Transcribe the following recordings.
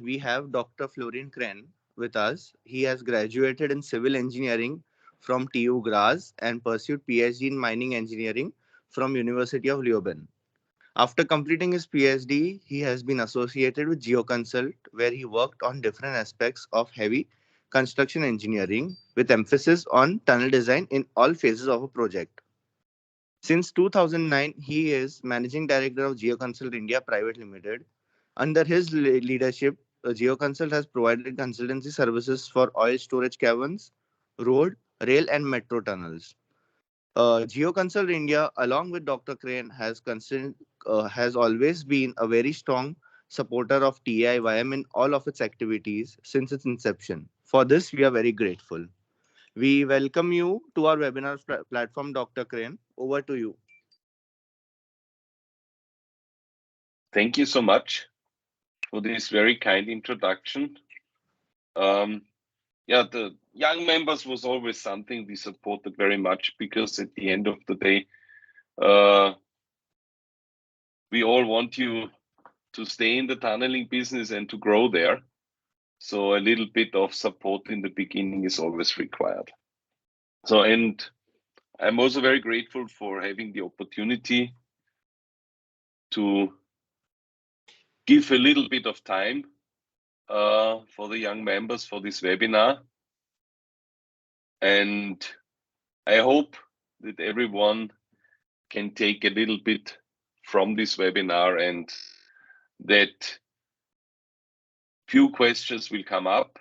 we have Dr. Florian Krenn with us. He has graduated in civil engineering from TU Graz and pursued PhD in mining engineering from University of Leuven. After completing his PhD, he has been associated with Geoconsult, where he worked on different aspects of heavy construction engineering with emphasis on tunnel design in all phases of a project. Since 2009, he is Managing Director of Geoconsult India Private Limited. Under his leadership, Geoconsult has provided consultancy services for oil storage caverns, road, rail, and metro tunnels. Geoconsult India, along with Dr. Crane, has always been a very strong supporter of TAIym in all of its activities since its inception. For this, we are very grateful. We welcome you to our webinar platform, Dr. Crane. Over to you. Thank you so much for this very kind introduction. The young members was always something we supported very much, because at the end of the day, we all want you to stay in the tunneling business and to grow there. So a little bit of support in the beginning is always required. So, and I'm also very grateful for having the opportunity to give a little bit of time for the young members for this webinar. And I hope that everyone can take a little bit from this webinar, and that few questions will come up.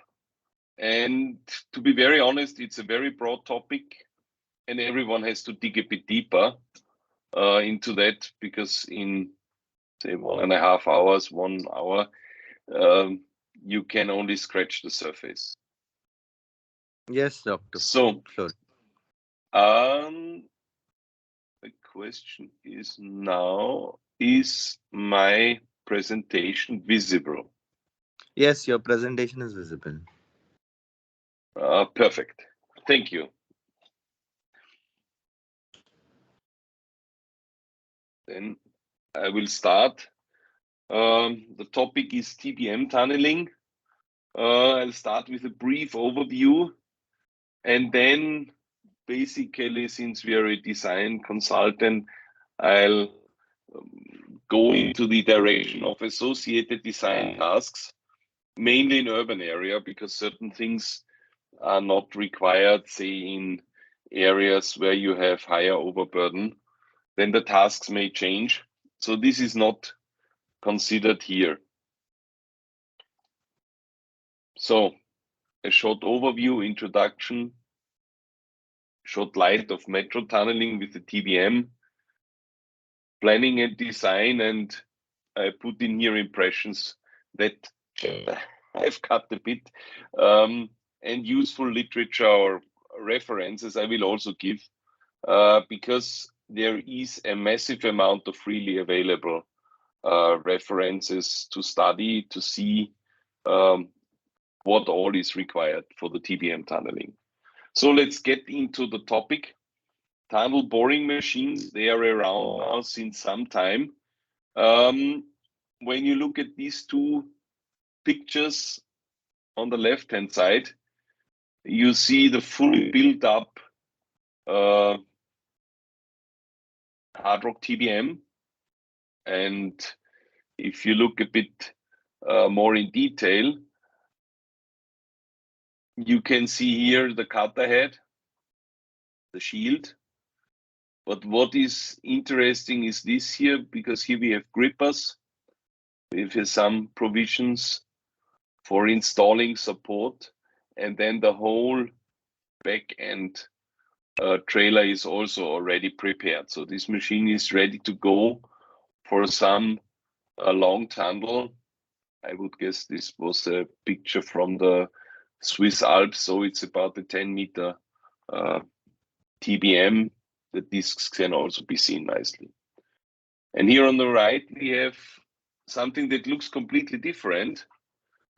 And to be very honest, it's a very broad topic, and everyone has to dig a bit deeper into that, because in say 1.5 hours, 1 hour, you can only scratch the surface. Yes, Doctor. So, sure. The question is now, is my presentation visible? Yes, your presentation is visible. Perfect. Thank you. Then I will start. The topic is TBM tunneling. I'll start with a brief overview, and then basically, since we are a design consultant, I'll go into the direction of associated design tasks, mainly in urban area, because certain things are not required, say in areas where you have higher overburden, then the tasks may change. So this is not considered here. So a short overview, introduction, short light of metro tunneling with the TBM, planning and design, and I put in here impressions that I've cut a bit, and useful literature or references I will also give, because there is a massive amount of freely available references to study, to see what all is required for the TBM tunneling. So let's get into the topic. Tunnel boring machines, they are around now since some time. When you look at these two pictures on the left-hand side, you see the fully built up hard rock TBM. And if you look a bit more in detail, you can see here the cutter head, the shield. But what is interesting is this here, because here we have grippers with some provisions for installing support, and then the whole back end trailer is also already prepared. So this machine is ready to go for some long tunnel. I would guess this was a picture from the Swiss Alps, so it's about a 10-meter TBM. The discs can also be seen nicely. And here on the right, we have something that looks completely different,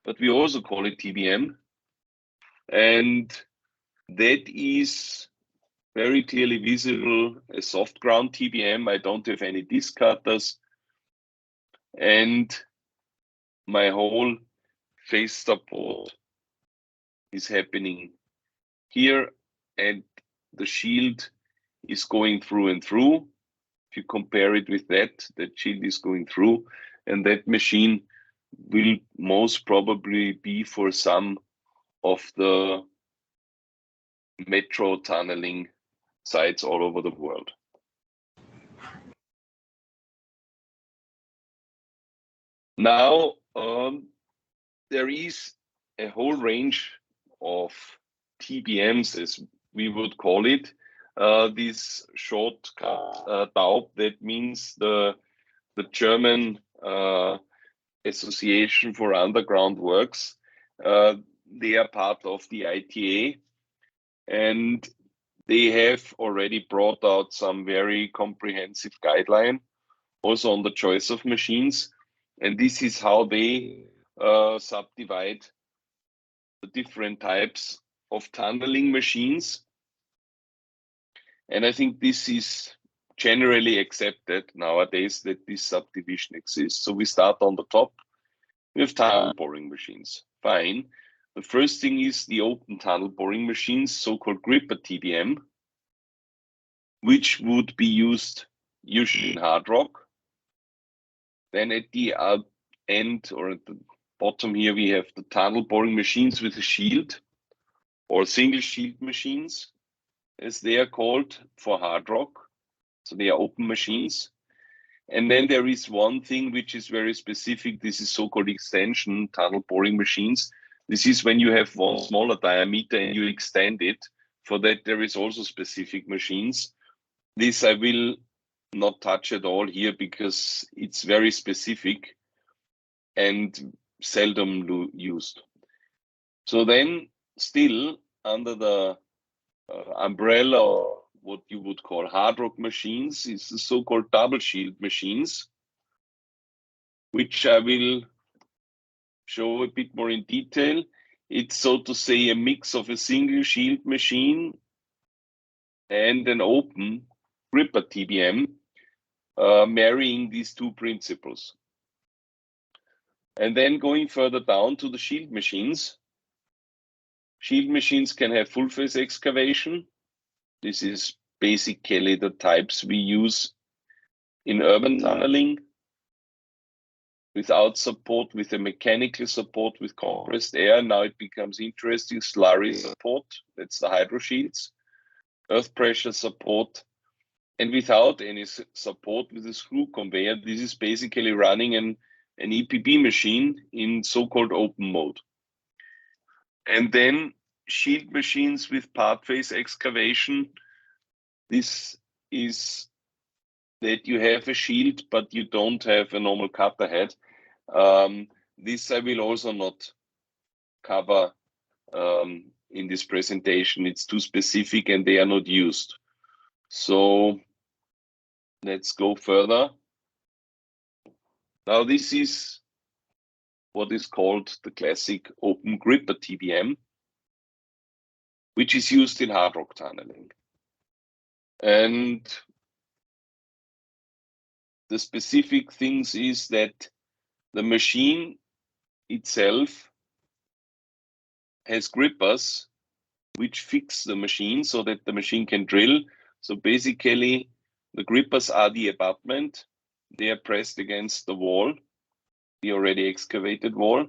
but we also call it TBM. And that is very clearly visible, a soft ground TBM. I don't have any disc cutters. And my whole face support is happening here, and the shield is going through and through. If you compare it with that shield is going through, and that machine will most probably be for some of the metro tunneling sites all over the world. Now, there is a whole range of TBMs, as we would call it. This shortcut TAIym, that means the German Association for Underground Works. They are part of the ITA, and they have already brought out some very comprehensive guideline also on the choice of machines. And this is how they subdivide the different types of tunneling machines. And I think this is generally accepted nowadays that this subdivision exists. So we start on the top with tunnel boring machines. Fine. The first thing is the open tunnel boring machines, so-called gripper TBM, which would be used usually in hard rock. Then at the end or at the bottom here, we have the tunnel boring machines with a shield, or single shield machines, as they are called, for hard rock. So they are open machines. And then there is one thing which is very specific. This is so-called extension tunnel boring machines. This is when you have one smaller diameter and you extend it. For that, there is also specific machines. This I will not touch at all here because it's very specific and seldom used. So then still under the umbrella of what you would call hard rock machines is the so-called double shield machines, which I will show a bit more in detail. It's, so to say, a mix of a single shield machine and an open gripper TBM, marrying these two principles. And then going further down to the shield machines. Shield machines can have full face excavation. This is basically the types we use in urban tunneling, without support, with a mechanical support with compressed air. Now it becomes interesting. Slurry support, that's the hydro shields, earth pressure support, and without any support with a screw conveyor. This is basically running an EPB machine in so-called open mode. And then shield machines with part face excavation. This is that you have a shield, but you don't have a normal cutter head. This I will also not cover in this presentation. It's too specific and they are not used. So let's go further. Now this is what is called the classic open gripper TBM, which is used in hard rock tunneling. And the specific things is that the machine itself has grippers which fix the machine so that the machine can drill. So basically the grippers are the abutment. They are pressed against the wall, the already excavated wall.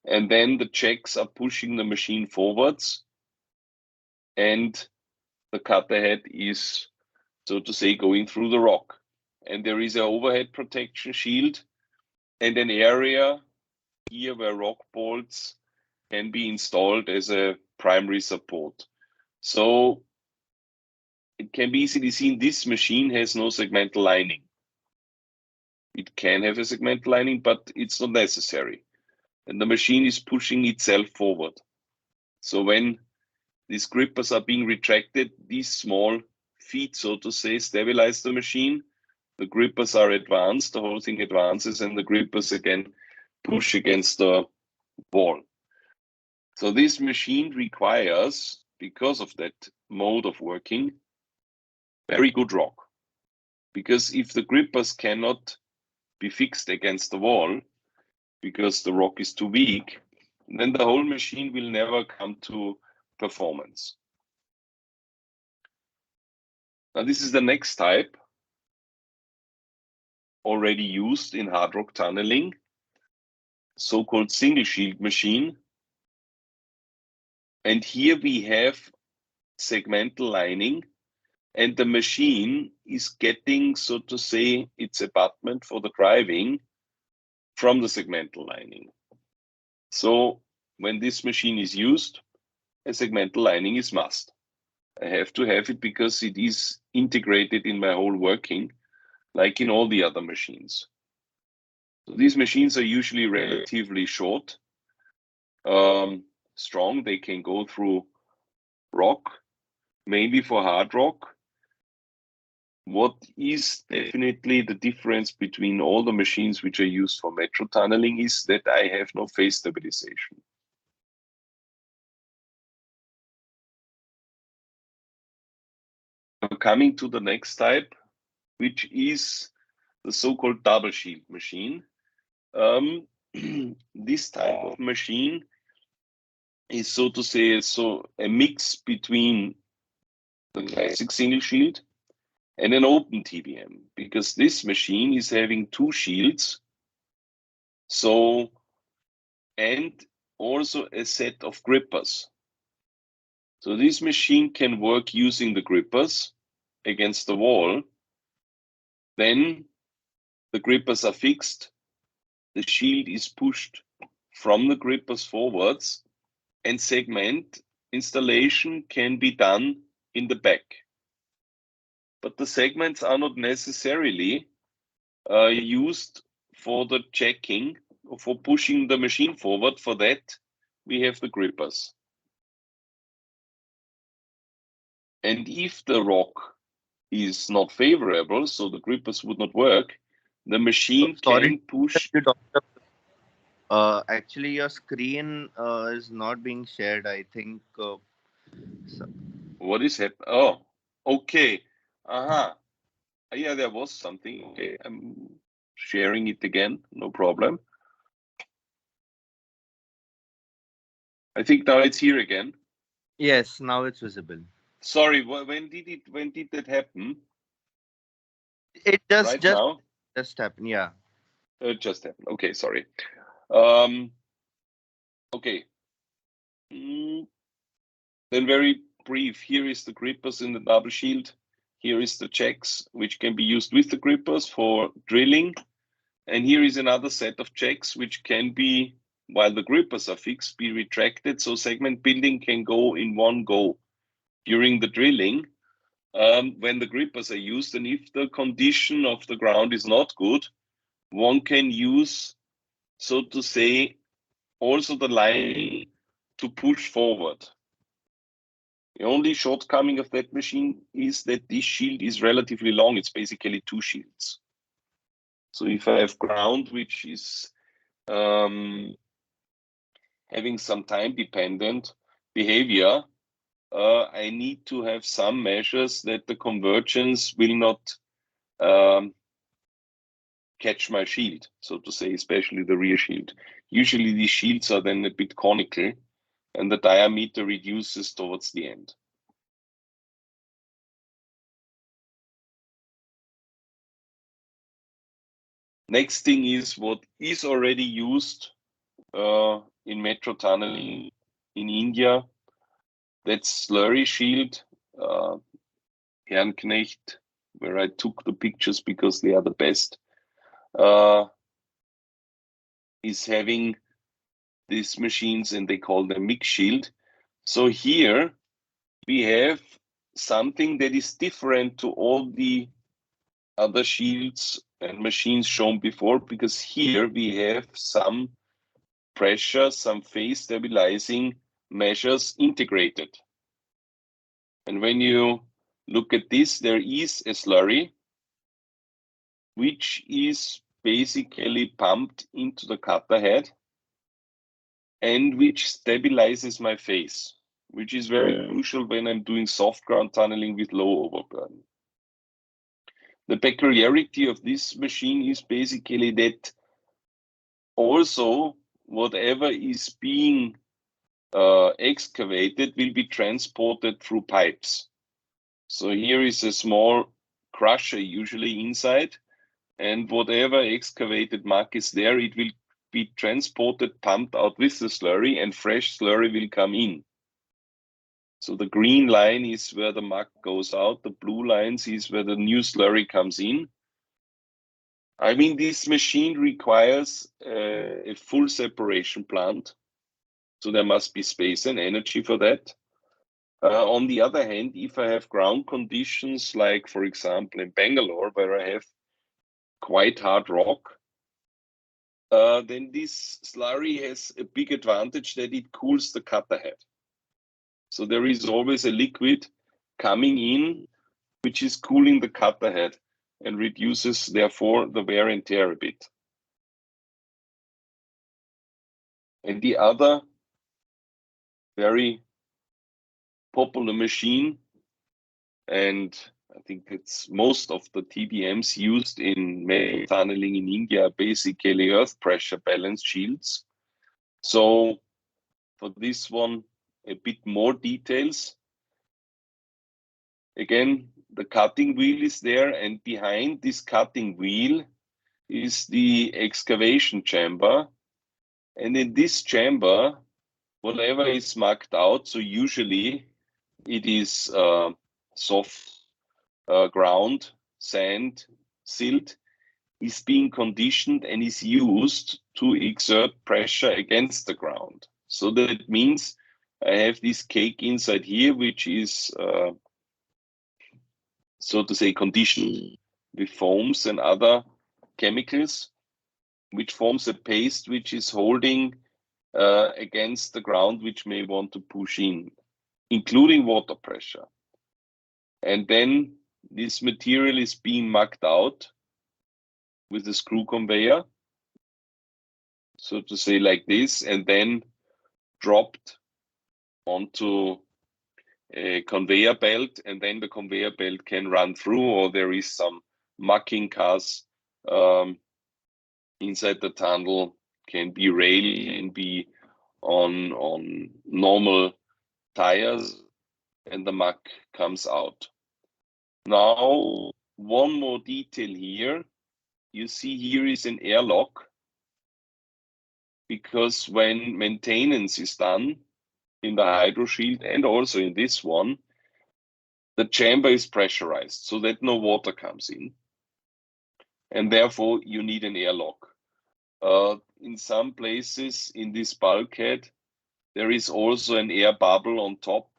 And then the jacks are pushing the machine forwards. And the cutter head is, so to say, going through the rock. And there is an overhead protection shield and an area here where rock bolts can be installed as a primary support. So it can be easily seen this machine has no segmental lining. It can have a segmental lining, but it's not necessary. And the machine is pushing itself forward. So when these grippers are being retracted, these small feet, so to say, stabilize the machine. The grippers are advanced, the whole thing advances, and the grippers again push against the wall. So this machine requires, because of that mode of working, very good rock. Because if the grippers cannot be fixed against the wall, because the rock is too weak, then the whole machine will never come to performance. Now this is the next type, already used in hard rock tunneling, so-called single shield machine. And here we have segmental lining, and the machine is getting, so to say, its abutment for the driving from the segmental lining. So when this machine is used, a segmental lining is must. I have to have it because it is integrated in my whole working, like in all the other machines. So these machines are usually relatively short, strong. They can go through rock, mainly for hard rock. What is definitely the difference between all the machines which are used for metro tunneling is that I have no phase stabilization. Coming to the next type, which is the so-called double shield machine. This type of machine is, so to say, a mix between the classic single shield and an open TBM, because this machine is having two shields, and also a set of grippers. So this machine can work using the grippers against the wall. Then the grippers are fixed, the shield is pushed from the grippers forwards, and segment installation can be done in the back. But the segments are not necessarily used for the checking or for pushing the machine forward. For that, we have the grippers. And if the rock is not favorable, so the grippers would not work, the machine can push. Actually, your screen is not being shared. I think. What is happening? Oh, okay. Yeah, there was something. Okay, I'm sharing it again. No problem. I think now it's here again. Yes, now it's visible. Sorry, when did that happen? It just right now? Just happened, yeah. It just happened. Okay, sorry. Okay. Then very brief. Here is the grippers in the double shield. Here is the checks, which can be used with the grippers for drilling. And here is another set of checks, which can be, while the grippers are fixed, be retracted. So segment building can go in one go during the drilling when the grippers are used. And if the condition of the ground is not good, one can use, so to say, also the lining to push forward. The only shortcoming of that machine is that this shield is relatively long. It's basically two shields. So if I have ground which is having some time-dependent behavior, I need to have some measures that the convergence will not catch my shield, so to say, especially the rear shield. Usually these shields are then a bit conical, and the diameter reduces towards the end. Next thing is what is already used in metro tunneling in India. That's Slurry Shield, Herrenknecht, where I took the pictures because they are the best, is having these machines, and they call them mix shield. So here we have something that is different to all the other shields and machines shown before, because here we have some pressure, some phase stabilizing measures integrated. And when you look at this, there is a slurry, which is basically pumped into the cutter head and which stabilizes my phase, which is very crucial when I'm doing soft ground tunneling with low overburden. The peculiarity of this machine is basically that also whatever is being excavated will be transported through pipes. So here is a small crusher usually inside, and whatever excavated muck is there, it will be transported, pumped out with the slurry, and fresh slurry will come in. So the green line is where the muck goes out, the blue lines is where the new slurry comes in. I mean, this machine requires a full separation plant, so there must be space and energy for that. On the other hand, if I have ground conditions, like for example in Bangalore, where I have quite hard rock, then this slurry has a big advantage that it cools the cutter head. So there is always a liquid coming in, which is cooling the cutter head and reduces, therefore, the wear and tear a bit. And the other very popular machine, and I think it's most of the TBMs used in metal tunneling in India are basically earth pressure balance shields. So for this one, a bit more details. Again, the cutting wheel is there, and behind this cutting wheel is the excavation chamber. And in this chamber, whatever is marked out, so usually it is soft ground, sand, silt, is being conditioned and is used to exert pressure against the ground. So that means I have this cake inside here, which is, so to say, conditioned with foams and other chemicals, which forms a paste which is holding against the ground, which may want to push in, including water pressure. And then this material is being mucked out with a screw conveyor, so to say, like this, and then dropped onto a conveyor belt, and then the conveyor belt can run through, or there is some mucking cars inside the tunnel, can be rail, can be on normal tires, and the muck comes out. Now, one more detail here. You see here is an airlock, because when maintenance is done in the hydro shield and also in this one, the chamber is pressurized so that no water comes in. And therefore you need an airlock. In some places in this bulkhead, there is also an air bubble on top,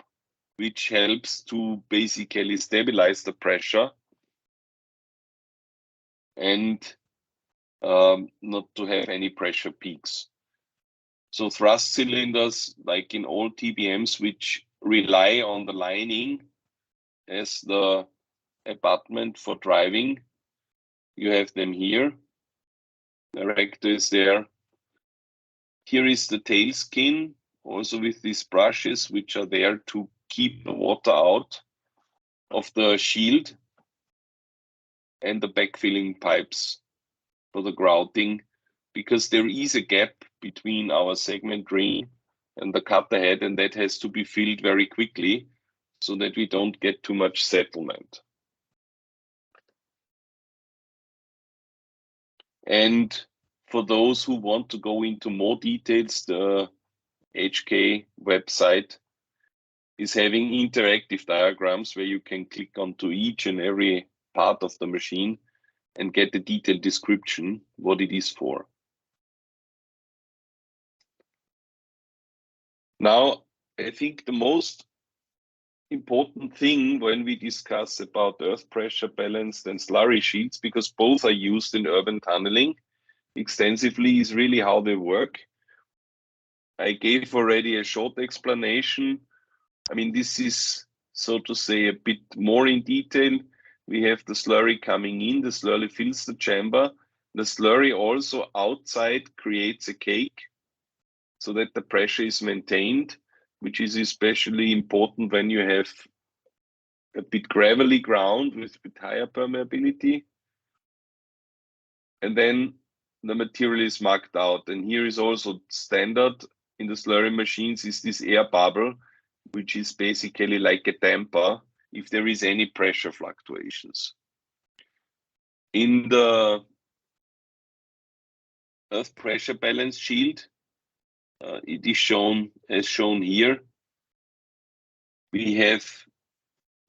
which helps to basically stabilize the pressure and not to have any pressure peaks. So thrust cylinders, like in all TBMs, which rely on the lining as the abutment for driving, you have them here. The rector is there. Here is the tail skin, also with these brushes, which are there to keep the water out of the shield, and the backfilling pipes for the grouting, because there is a gap between our segment ring and the cutter head, and that has to be filled very quickly so that we don't get too much settlement. And for those who want to go into more details, the HK website is having interactive diagrams where you can click onto each and every part of the machine and get the detailed description, what it is for. Now, I think the most important thing when we discuss about earth pressure balanced and slurry shields, because both are used in urban tunneling extensively, is really how they work. I gave already a short explanation. I mean, this is, so to say, a bit more in detail. We have the slurry coming in, the slurry fills the chamber. The slurry also outside creates a cake so that the pressure is maintained, which is especially important when you have a bit gravelly ground with higher permeability. And then the material is marked out. And here is also standard in the slurry machines is this air bubble, which is basically like a damper if there is any pressure fluctuations. In the earth pressure balance shield, it is shown as shown here. We have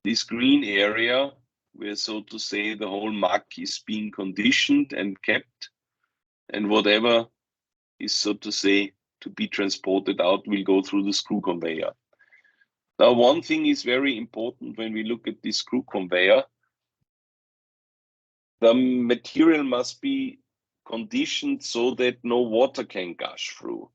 this green area where, so to say, the whole muck is being conditioned and kept, and whatever is, so to say, to be transported out will go through the screw conveyor. Now, one thing is very important when we look at this screw conveyor. The material must be conditioned so that no water can gush through.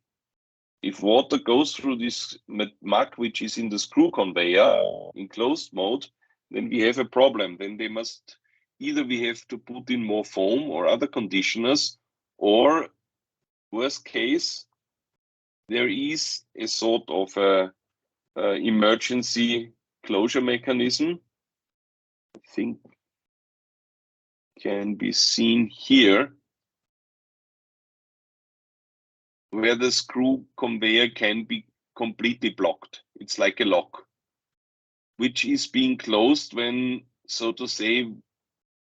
If water goes through this muck, which is in the screw conveyor in closed mode, then we have a problem. Then they must either we have to put in more foam or other conditioners, or worst case, there is a sort of a emergency closure mechanism. I think can be seen here, where the screw conveyor can be completely blocked. It's like a lock, which is being closed when, so to say,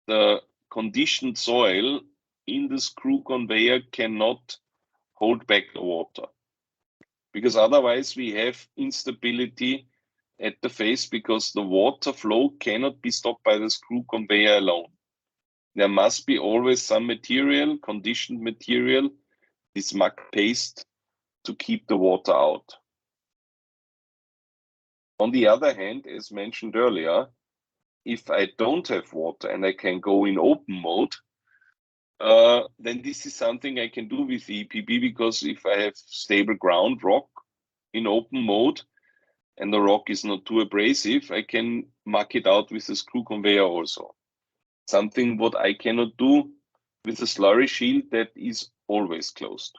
the conditioned soil in the screw conveyor cannot hold back the water. Because otherwise we have instability at the face, because the water flow cannot be stopped by the screw conveyor alone. There must be always some material, conditioned material, this muck paste, to keep the water out. On the other hand, as mentioned earlier, if I don't have water and I can go in open mode, then this is something I can do with the EPB, because if I have stable ground rock in open mode and the rock is not too abrasive, I can muck it out with the screw conveyor also. Something what I cannot do with a slurry shield that is always closed.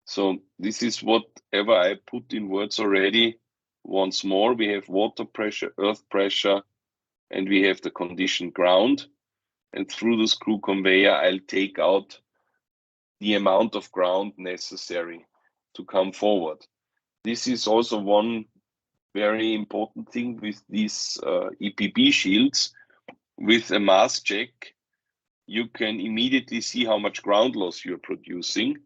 So this is whatever I put in words already. Once more, we have water pressure, earth pressure, and we have the conditioned ground. And through the screw conveyor, I'll take out the amount of ground necessary to come forward. This is also one very important thing with these EPB shields. With a mass check, you can immediately see how much ground loss you're producing.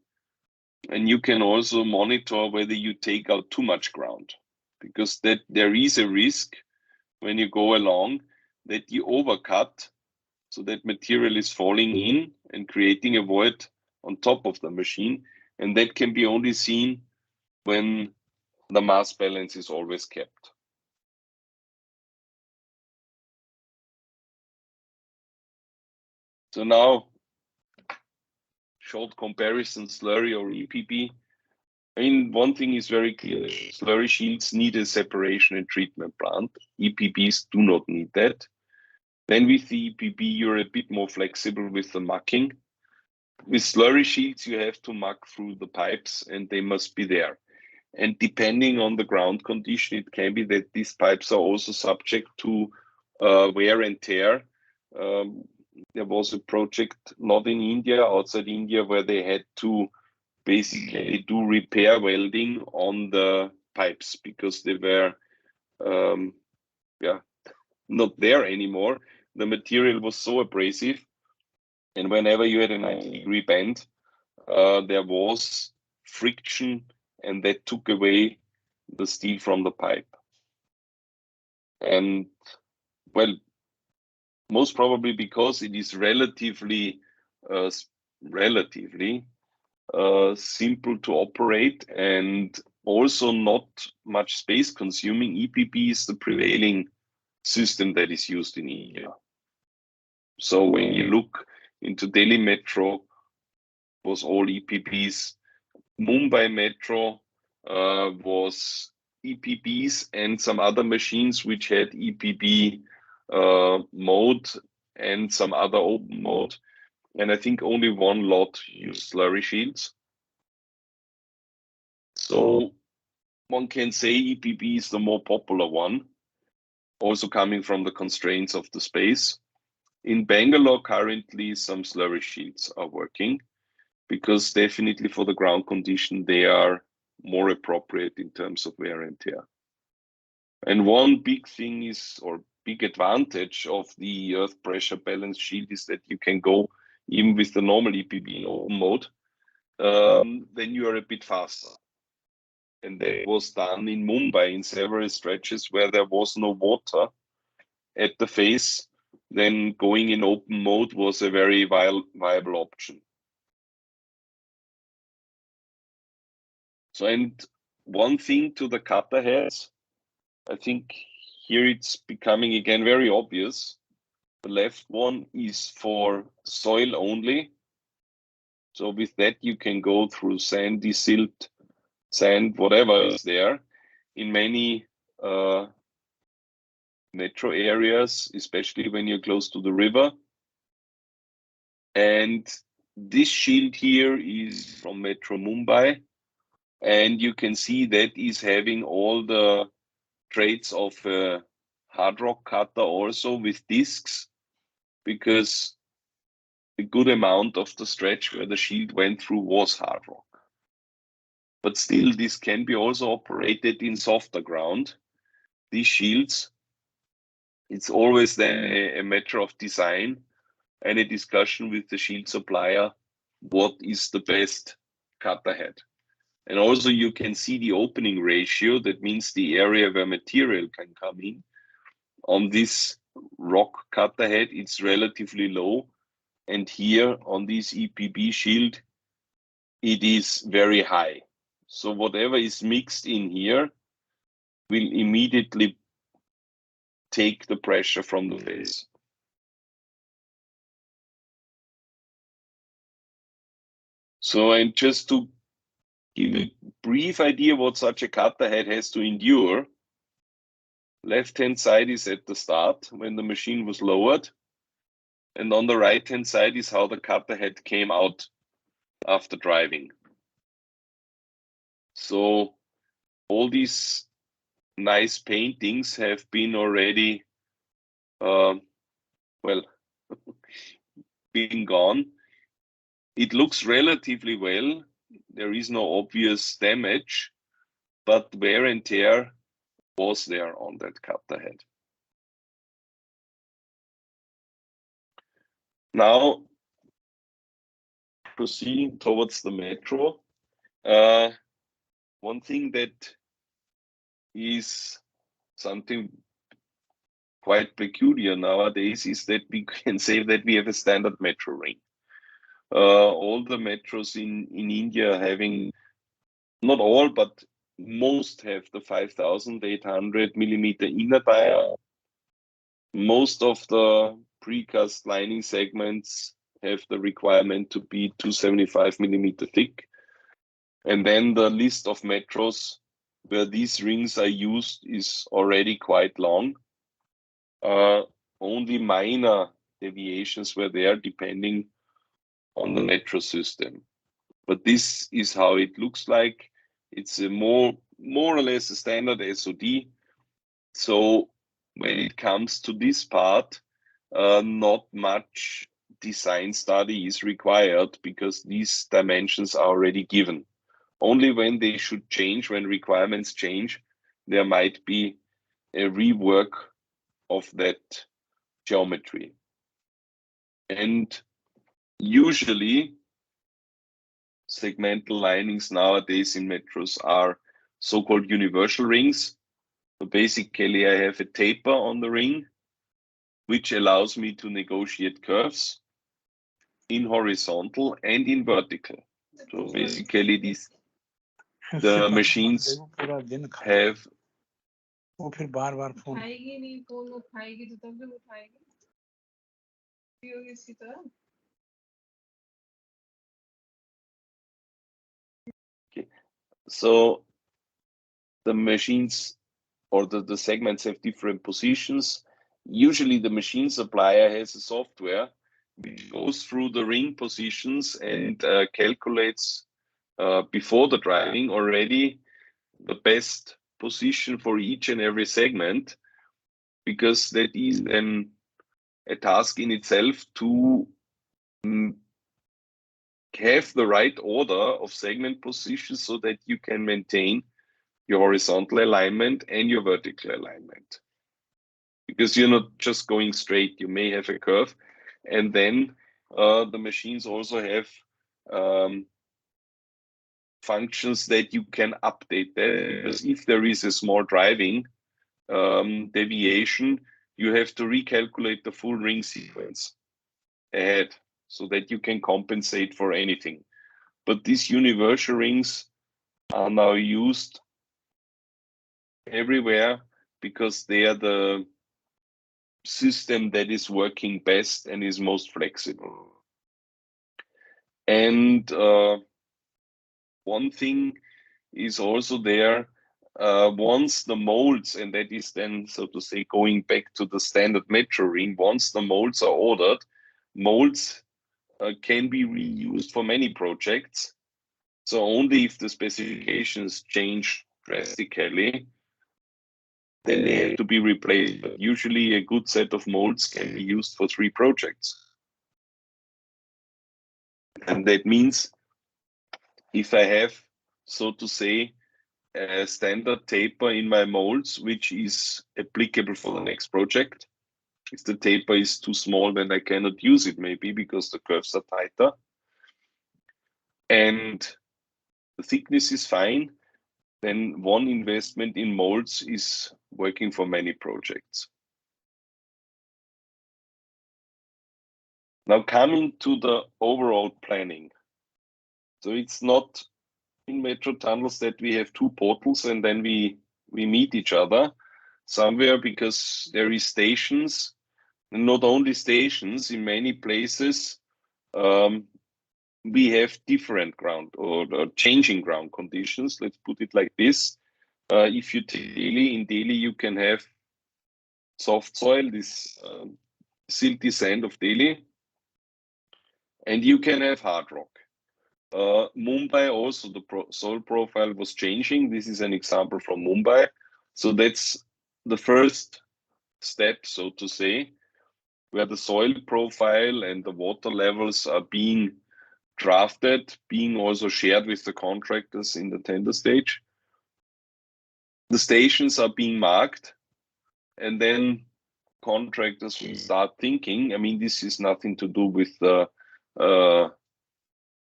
And you can also monitor whether you take out too much ground, because that there is a risk when you go along that you overcut, so that material is falling in and creating a void on top of the machine. And that can be only seen when the mass balance is always kept. So now, short comparison, slurry or EPB. I mean, one thing is very clear. Slurry shields need a separation and treatment plant. EPBs do not need that. Then with the EPB, you're a bit more flexible with the mucking. With slurry shields, you have to muck through the pipes, and they must be there. And depending on the ground condition, it can be that these pipes are also subject to wear and tear. There was a project, not in India, outside India, where they had to basically do repair welding on the pipes because they were not there anymore. The material was so abrasive, and whenever you had a 90-degree bend, there was friction, and that took away the steel from the pipe. And well, most probably because it is relatively simple to operate and also not much space consuming, EPB is the prevailing system that is used in India. So when you look into Delhi Metro, was all EPBs. Mumbai Metro was EPBs and some other machines which had EPB mode and some other open mode. And I think only one lot used slurry shields. So one can say EPB is the more popular one, also coming from the constraints of the space. In Bangalore, currently, some slurry shields are working because definitely for the ground condition, they are more appropriate in terms of wear and tear. And one big thing is, or big advantage of the earth pressure balance shield is that you can go even with the normal EPB in open mode, then you are a bit faster. And that was done in Mumbai in several stretches where there was no water at the face. Then going in open mode was a very viable option. So, and one thing to the cutter heads, I think here it's becoming again very obvious. The left one is for soil only. So with that, you can go through sandy silt, sand, whatever is there. In many metro areas, especially when you're close to the river. And this shield here is from Metro Mumbai. And you can see that is having all the traits of a hard rock cutter also with discs, because a good amount of the stretch where the shield went through was hard rock. But still, this can be also operated in softer ground. These shields, it's always then a matter of design and a discussion with the shield supplier, what is the best cutter head. And also you can see the opening ratio, that means the area where material can come in. On this rock cutter head, it's relatively low. And here on this EPB shield, it is very high. So whatever is mixed in here will immediately take the pressure from the face. So, and just to give a brief idea what such a cutter head has to endure, left-hand side is at the start when the machine was lowered, and on the right-hand side is how the cutter head came out after driving. So all these nice paintings have been already, well, been gone. It looks relatively well. There is no obvious damage, but wear and tear was there on that cutter head. Now, proceeding towards the metro, one thing that is something quite peculiar nowadays is that we can say that we have a standard metro ring. All the metros in India having, not all, but most have the 5,800 millimeter inner dia. Most of the precast lining segments have the requirement to be 275 millimeter thick. And then the list of metros where these rings are used is already quite long. Only minor deviations were there depending on the metro system. But this is how it looks like. It's a more or less a standard SOD. So when it comes to this part, not much design study is required because these dimensions are already given. Only when they should change, when requirements change, there might be a rework of that geometry. And usually segmental linings nowadays in metros are so-called universal rings. So basically I have a taper on the ring, which allows me to negotiate curves in horizontal and in vertical. So basically the machines have वो फिर बार-बार phone उठाएगी नहीं, phone उठाएगी तो तब जब उठाएगी होगी इसी तरह। Okay. So the machines or the segments have different positions. Usually the machine supplier has a software which goes through the ring positions and calculates before the driving already the best position for each and every segment, because that is then a task in itself to have the right order of segment positions so that you can maintain your horizontal alignment and your vertical alignment. Because you're not just going straight, you may have a curve. And then the machines also have functions that you can update that, because if there is a small driving deviation, you have to recalculate the full ring sequence ahead so that you can compensate for anything. But these universal rings are now used everywhere because they are the system that is working best and is most flexible. And one thing is also there, once the molds, and that is then, so to say, going back to the standard metro ring, once the molds are ordered, molds can be reused for many projects. So only if the specifications change drastically, then they have to be replaced. But usually a good set of molds can be used for 3 projects. And that means if I have, so to say, a standard taper in my molds, which is applicable for the next project, if the taper is too small, then I cannot use it, maybe because the curves are tighter. And the thickness is fine, then one investment in molds is working for many projects. Now coming to the overall planning. So it's not in metro tunnels that we have 2 portals and then we meet each other somewhere, because there is stations, and not only stations, in many places we have different ground or changing ground conditions. Let's put it like this. If you take Delhi, in Delhi you can have soft soil, this silty sand of Delhi, and you can have hard rock. Mumbai also, the soil profile was changing. This is an example from Mumbai. So that's the first step, so to say, where the soil profile and the water levels are being drafted, being also shared with the contractors in the tender stage. The stations are being marked, and then contractors will start thinking, I mean, this is nothing to do with the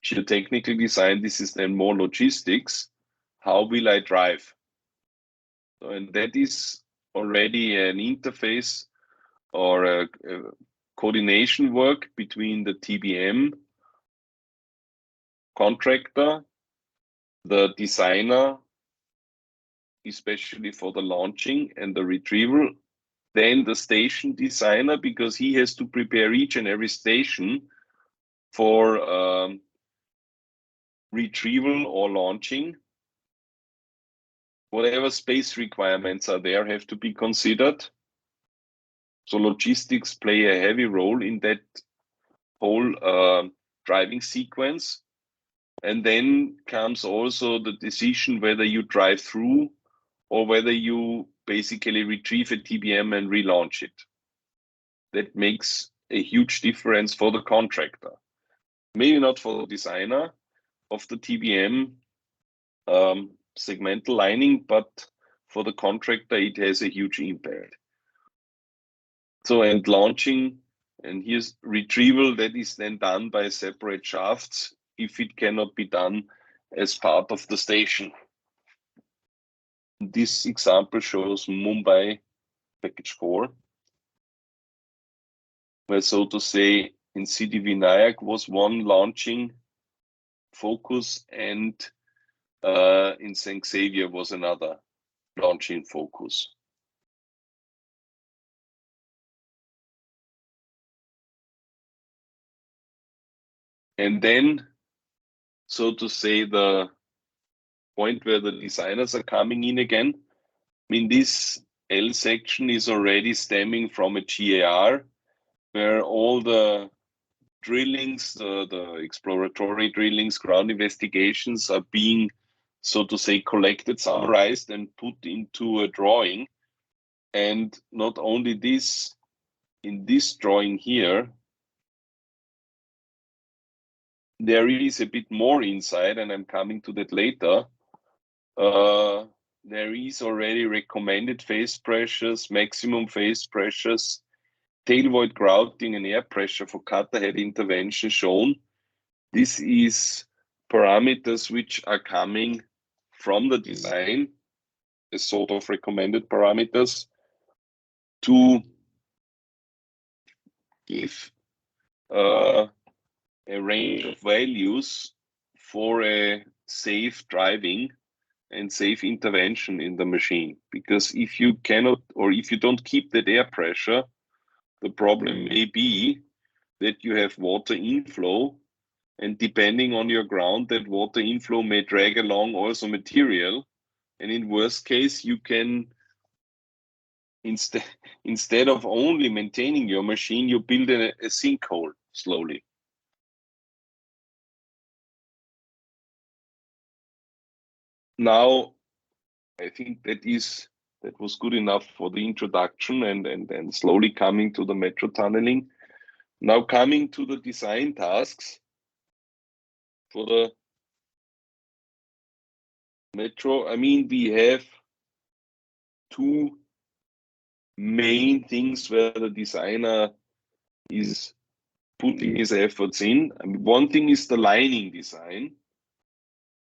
geotechnical design, this is then more logistics. How will I drive? And that is already an interface or a coordination work between the TBM contractor, the designer, especially for the launching and the retrieval, then the station designer, because he has to prepare each and every station for retrieval or launching. Whatever space requirements are there have to be considered. So logistics play a heavy role in that whole driving sequence. And then comes also the decision whether you drive through or whether you basically retrieve a TBM and relaunch it. That makes a huge difference for the contractor. Maybe not for the designer of the TBM segmental lining, but for the contractor, it has a huge impact. So, and launching, and here's retrieval, that is then done by separate shafts if it cannot be done as part of the station. This example shows Mumbai package 4, where, so to say, in City Vinayak was one launching focus, and in St. Xavier was another launching focus. And then, so to say, the point where the designers are coming in again. I mean, this L section is already stemming from a GAR, where all the drillings, the exploratory drillings, ground investigations are being, so to say, collected, summarized, and put into a drawing. And not only this, in this drawing here, there is a bit more inside, and I'm coming to that later. There is already recommended phase pressures, maximum phase pressures, tail void grouting and air pressure for cutter head intervention shown. This is parameters which are coming from the design as sort of recommended parameters to give a range of values for a safe driving and safe intervention in the machine. Because if you cannot, or if you don't keep that air pressure, the problem may be that you have water inflow, and depending on your ground, that water inflow may drag along also material. And in worst case, you can, instead of only maintaining your machine, you build a sinkhole slowly. Now, I think that was good enough for the introduction, and slowly coming to the metro tunneling. Now coming to the design tasks for the metro. I mean, we have two main things where the designer is putting his efforts in. I mean, one thing is the lining design,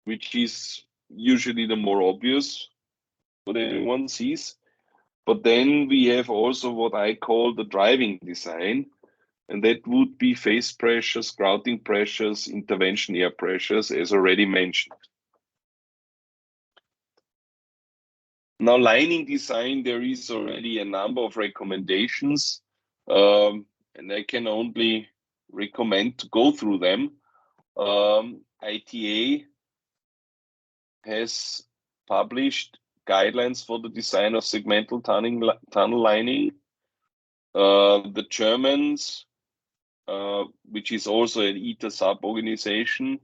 which is usually the more obvious, what everyone sees. But then we have also what I call the driving design, and that would be phase pressures, grouting pressures, intervention air pressures, as already mentioned. Now, lining design, there is already a number of recommendations, and I can only recommend to go through them. ITA has published guidelines for the design of segmental tunnel lining. The Germans, which is also an ITA sub-organization,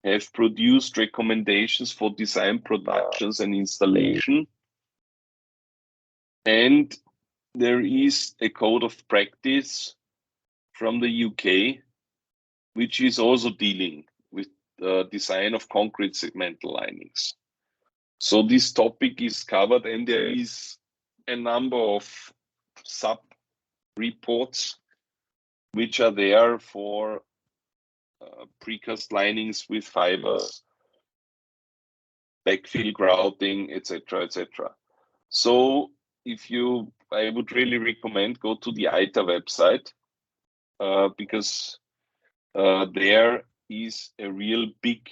have produced recommendations for design, productions, and installation. And there is a code of practice from the UK, which is also dealing with the design of concrete segmental linings. So this topic is covered, and there is a number of sub-reports which are there for precast linings with fibers, backfill grouting, etc., etc. So I would really recommend go to the ITA website, because there is a real big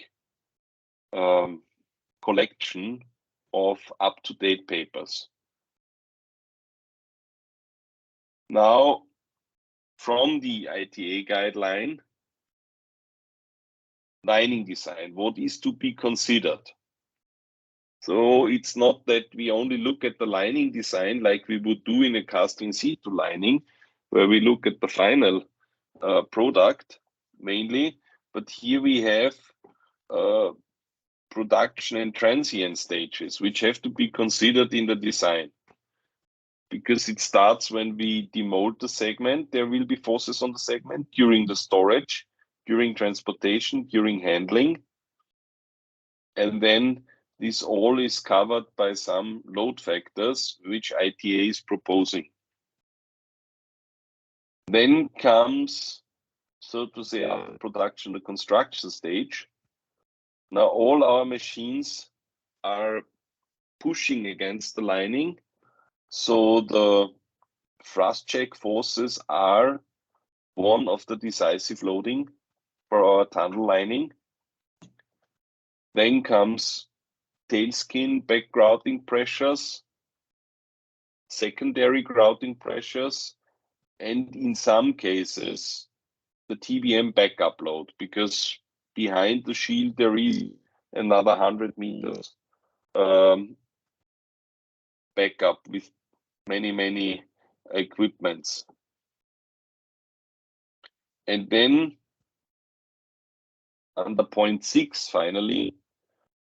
collection of up-to-date papers. Now, from the ITA guideline, lining design, what is to be considered? So it's not that we only look at the lining design like we would do in a casting situ lining, where we look at the final product mainly, but here we have production and transient stages, which have to be considered in the design. Because it starts when we demold the segment, there will be forces on the segment during the storage, during transportation, during handling. And then this all is covered by some load factors, which ITA is proposing. Then comes, so to say, after production, the construction stage. Now all our machines are pushing against the lining. So the thrust check forces are one of the decisive loading for our tunnel lining. Then comes tail skin back grouting pressures, secondary grouting pressures, and in some cases, the TBM backup load, because behind the shield there is another 100 meters backup with many equipments. And then under point 6, finally,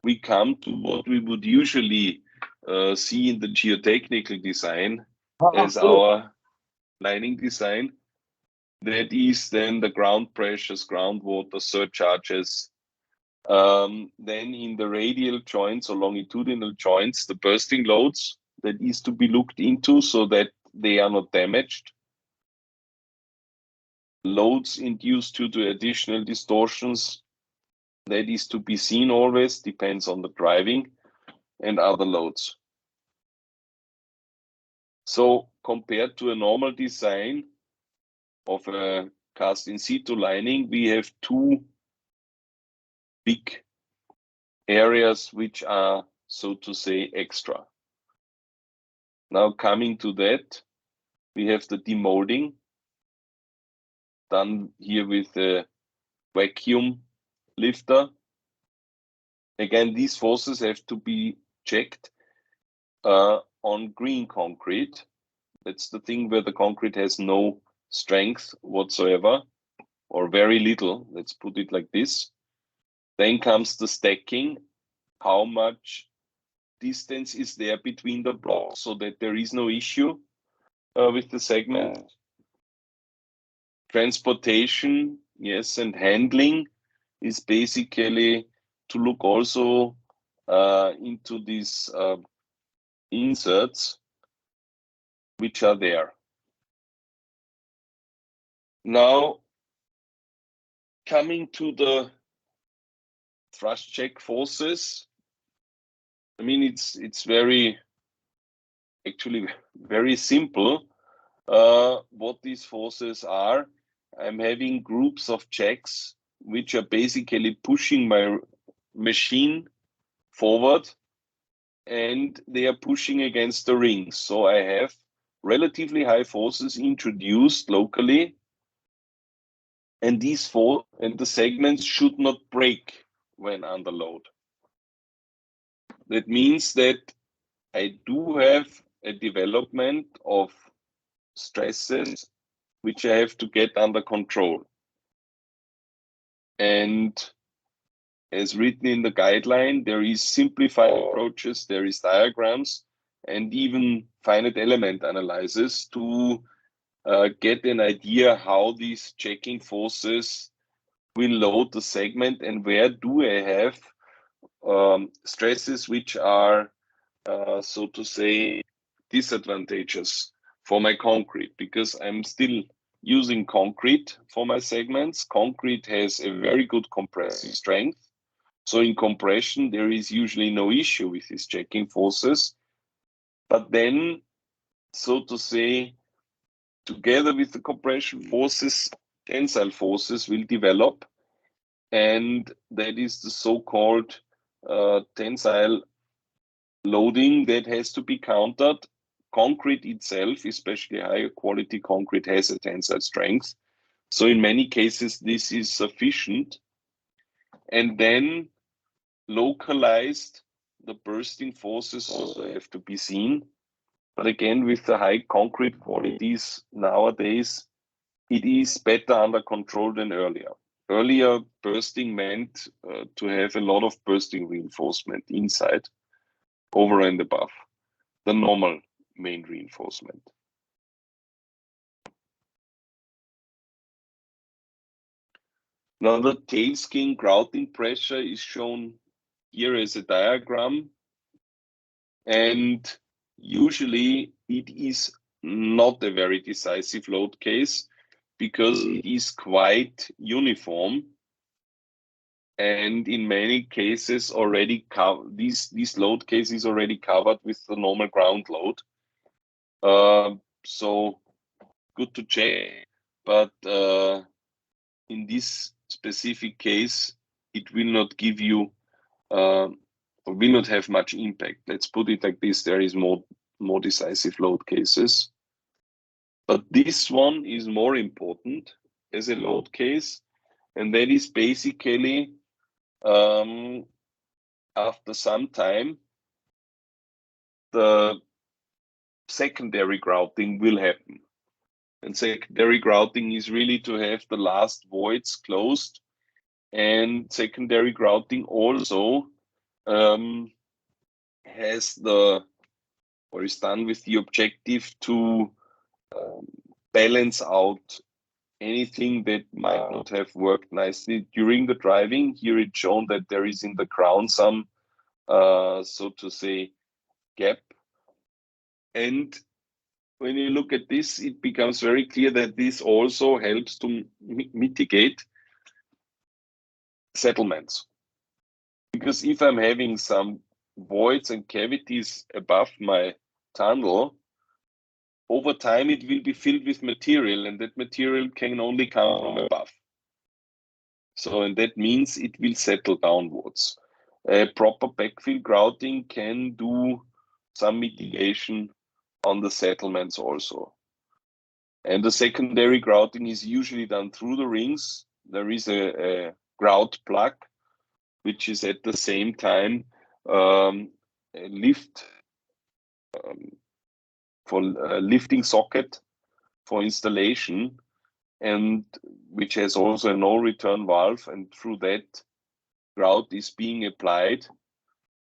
we come to what we would usually see in the geotechnical design as our lining design. That is then the ground pressures, groundwater, surcharges. Then in the radial joints or longitudinal joints, the bursting loads that is to be looked into so that they are not damaged. Loads induced due to additional distortions, that is to be seen always, depends on the driving, and other loads. So compared to a normal design of a cast in situ lining, we have two big areas which are, so to say, extra. Now coming to that, we have the demolding done here with a vacuum lifter. Again, these forces have to be checked on green concrete. That's the thing where the concrete has no strength whatsoever, or very little, let's put it like this. Then comes the stacking. How much distance is there between the blocks so that there is no issue with the segment? Transportation, yes, and handling is basically to look also into these inserts which are there. Now, coming to the thrust check forces, I mean, it's very, actually very simple what these forces are. I'm having groups of checks which are basically pushing my machine forward, and they are pushing against the rings. So I have relatively high forces introduced locally, and these the segments should not break when under load. That means that I do have a development of stresses which I have to get under control. And as written in the guideline, there is simplified approaches, there is diagrams, and even finite element analysis to get an idea how these checking forces will load the segment and where do I have stresses which are, so to say, disadvantageous for my concrete, because I'm still using concrete for my segments. Concrete has a very good compressive strength. So in compression, there is usually no issue with these checking forces. But then, so to say, together with the compression forces, tensile forces will develop. And that is the so-called tensile loading that has to be countered. Concrete itself, especially higher quality concrete, has a tensile strength. So in many cases, this is sufficient. And then localized, the bursting forces also have to be seen. But again, with the high concrete qualities nowadays, it is better under control than earlier. Earlier, bursting meant to have a lot of bursting reinforcement inside, over and above the normal main reinforcement. Now the tail skin grouting pressure is shown here as a diagram, and usually it is not a very decisive load case because it is quite uniform, and in many cases already these load cases already covered with the normal ground load. So good to check, but in this specific case, it will not give you or will not have much impact. Let's put it like this: there is more decisive load cases, but this one is more important as a load case, and that is basically after some time the secondary grouting will happen. And secondary grouting is really to have the last voids closed, and secondary grouting also has or is done with the objective to balance out anything that might not have worked nicely during the driving. Here it's shown that there is in the crown some, so to say, gap. And when you look at this, it becomes very clear that this also helps to mitigate settlements. Because if I'm having some voids and cavities above my tunnel, over time it will be filled with material, and that material can only come from above. So, and that means it will settle downwards. A proper backfill grouting can do some mitigation on the settlements also. And the secondary grouting is usually done through the rings. There is a grout plug, which is at the same time a lift for lifting socket for installation, and which has also a no return valve, and through that grout is being applied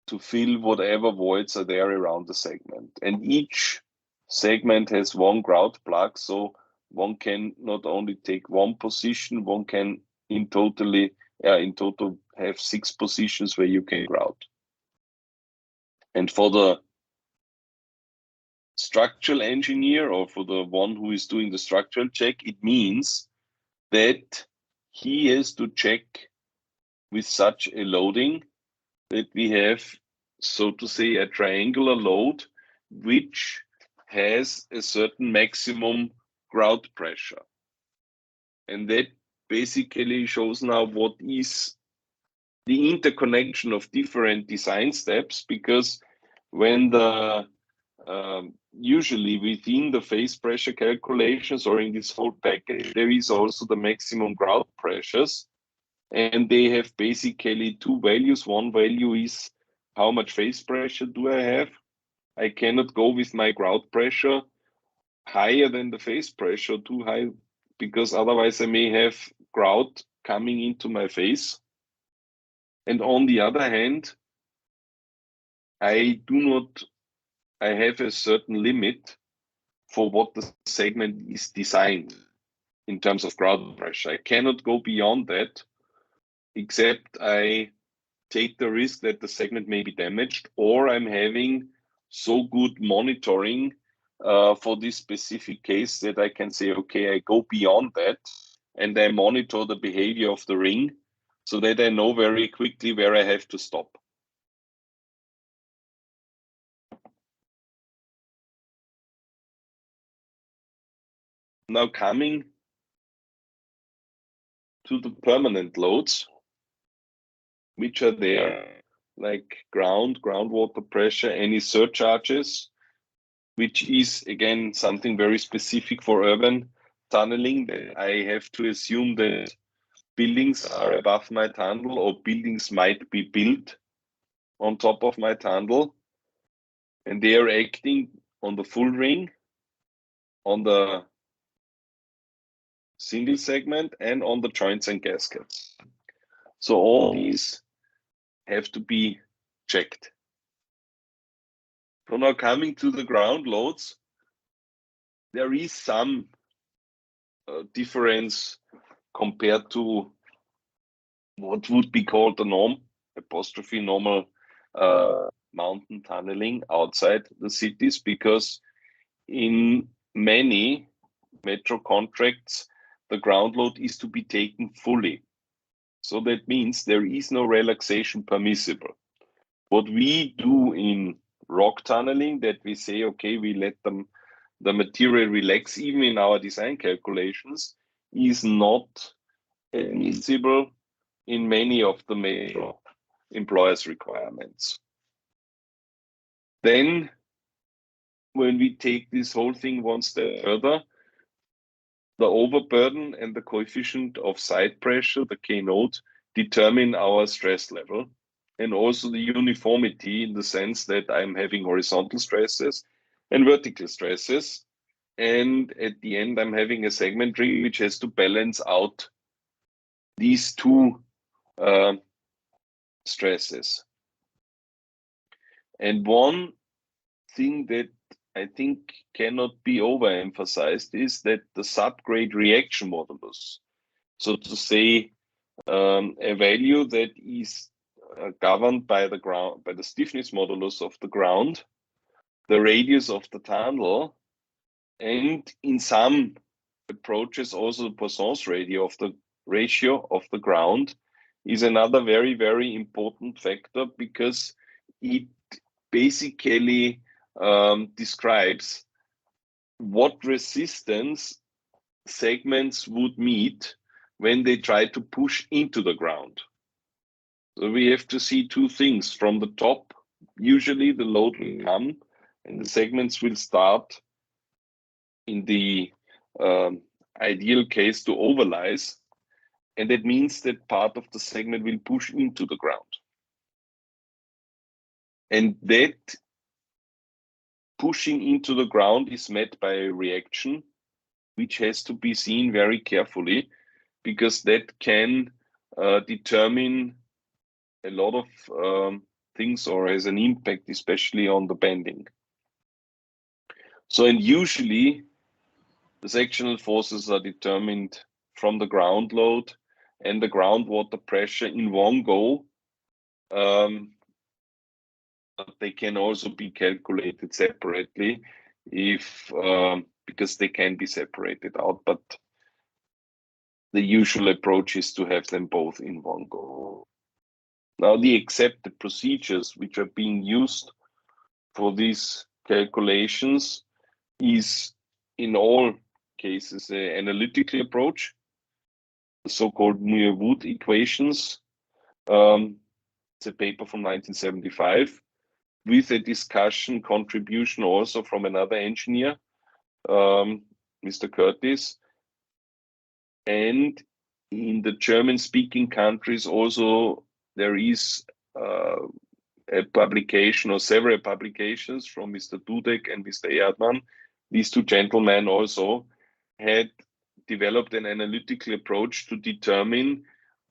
to fill whatever voids are there around the segment. And each segment has one grout plug, so one can not only take one position, one can in total have 6 positions where you can grout. And for the structural engineer, or for the one who is doing the structural check, it means that he has to check with such a loading that we have, so to say, a triangular load which has a certain maximum grout pressure. And that basically shows now what is the interconnection of different design steps, because when the usually within the phase pressure calculations or in this whole package, there is also the maximum grout pressures, and they have basically 2 values. One value is how much phase pressure do I have. I cannot go with my grout pressure higher than the phase pressure, too high, because otherwise I may have grout coming into my face. And on the other hand, I have a certain limit for what the segment is designed in terms of grout pressure. I cannot go beyond that, except I take the risk that the segment may be damaged, or I'm having so good monitoring for this specific case that I can say, okay, I go beyond that and I monitor the behavior of the ring so that I know very quickly where I have to stop. Now coming to the permanent loads, which are there, like groundwater pressure, any surcharges, which is again something very specific for urban tunneling. That I have to assume that buildings are above my tunnel, or buildings might be built on top of my tunnel, and they are acting on the full ring, on the single segment, and on the joints and gaskets. So all these have to be checked. So now coming to the ground loads, there is some difference compared to what would be called the normal mountain tunneling outside the cities, because in many metro contracts, the ground load is to be taken fully. So that means there is no relaxation permissible. What we do in rock tunneling, that we say, okay, we let the material relax even in our design calculations, is not admissible in many of the metro employers' requirements. Then, when we take this whole thing one step further, the overburden and the coefficient of side pressure, the K node, determine our stress level, and also the uniformity, in the sense that I'm having horizontal stresses and vertical stresses. And at the end, I'm having a segment ring which has to balance out these two stresses. And one thing that I think cannot be overemphasized is that the subgrade reaction modulus, so to say, a value that is governed by the ground, by the stiffness modulus of the ground, the radius of the tunnel, and in some approaches also the Poisson's ratio of the ground is another very, very important factor, because it basically describes what resistance segments would meet when they try to push into the ground. So we have to see two things. From the top, usually the load will come and the segments will start, in the ideal case, to overlies, and that means that part of the segment will push into the ground. And that pushing into the ground is met by a reaction, which has to be seen very carefully, because that can determine a lot of things, or has an impact, especially on the bending. So, and usually the sectional forces are determined from the ground load and the groundwater pressure in one go. But they can also be calculated separately if because they can be separated out, but the usual approach is to have them both in one go. Now, the accepted procedures which are being used for these calculations is in all cases an analytical approach, the so-called Muir-Wood equations. It's a paper from 1975 with a discussion contribution also from another engineer, Mr. Curtis. And in the German-speaking countries also there is a publication or several publications from Mr. Dudek and Mr. Erdmann. These two gentlemen also had developed an analytical approach to determine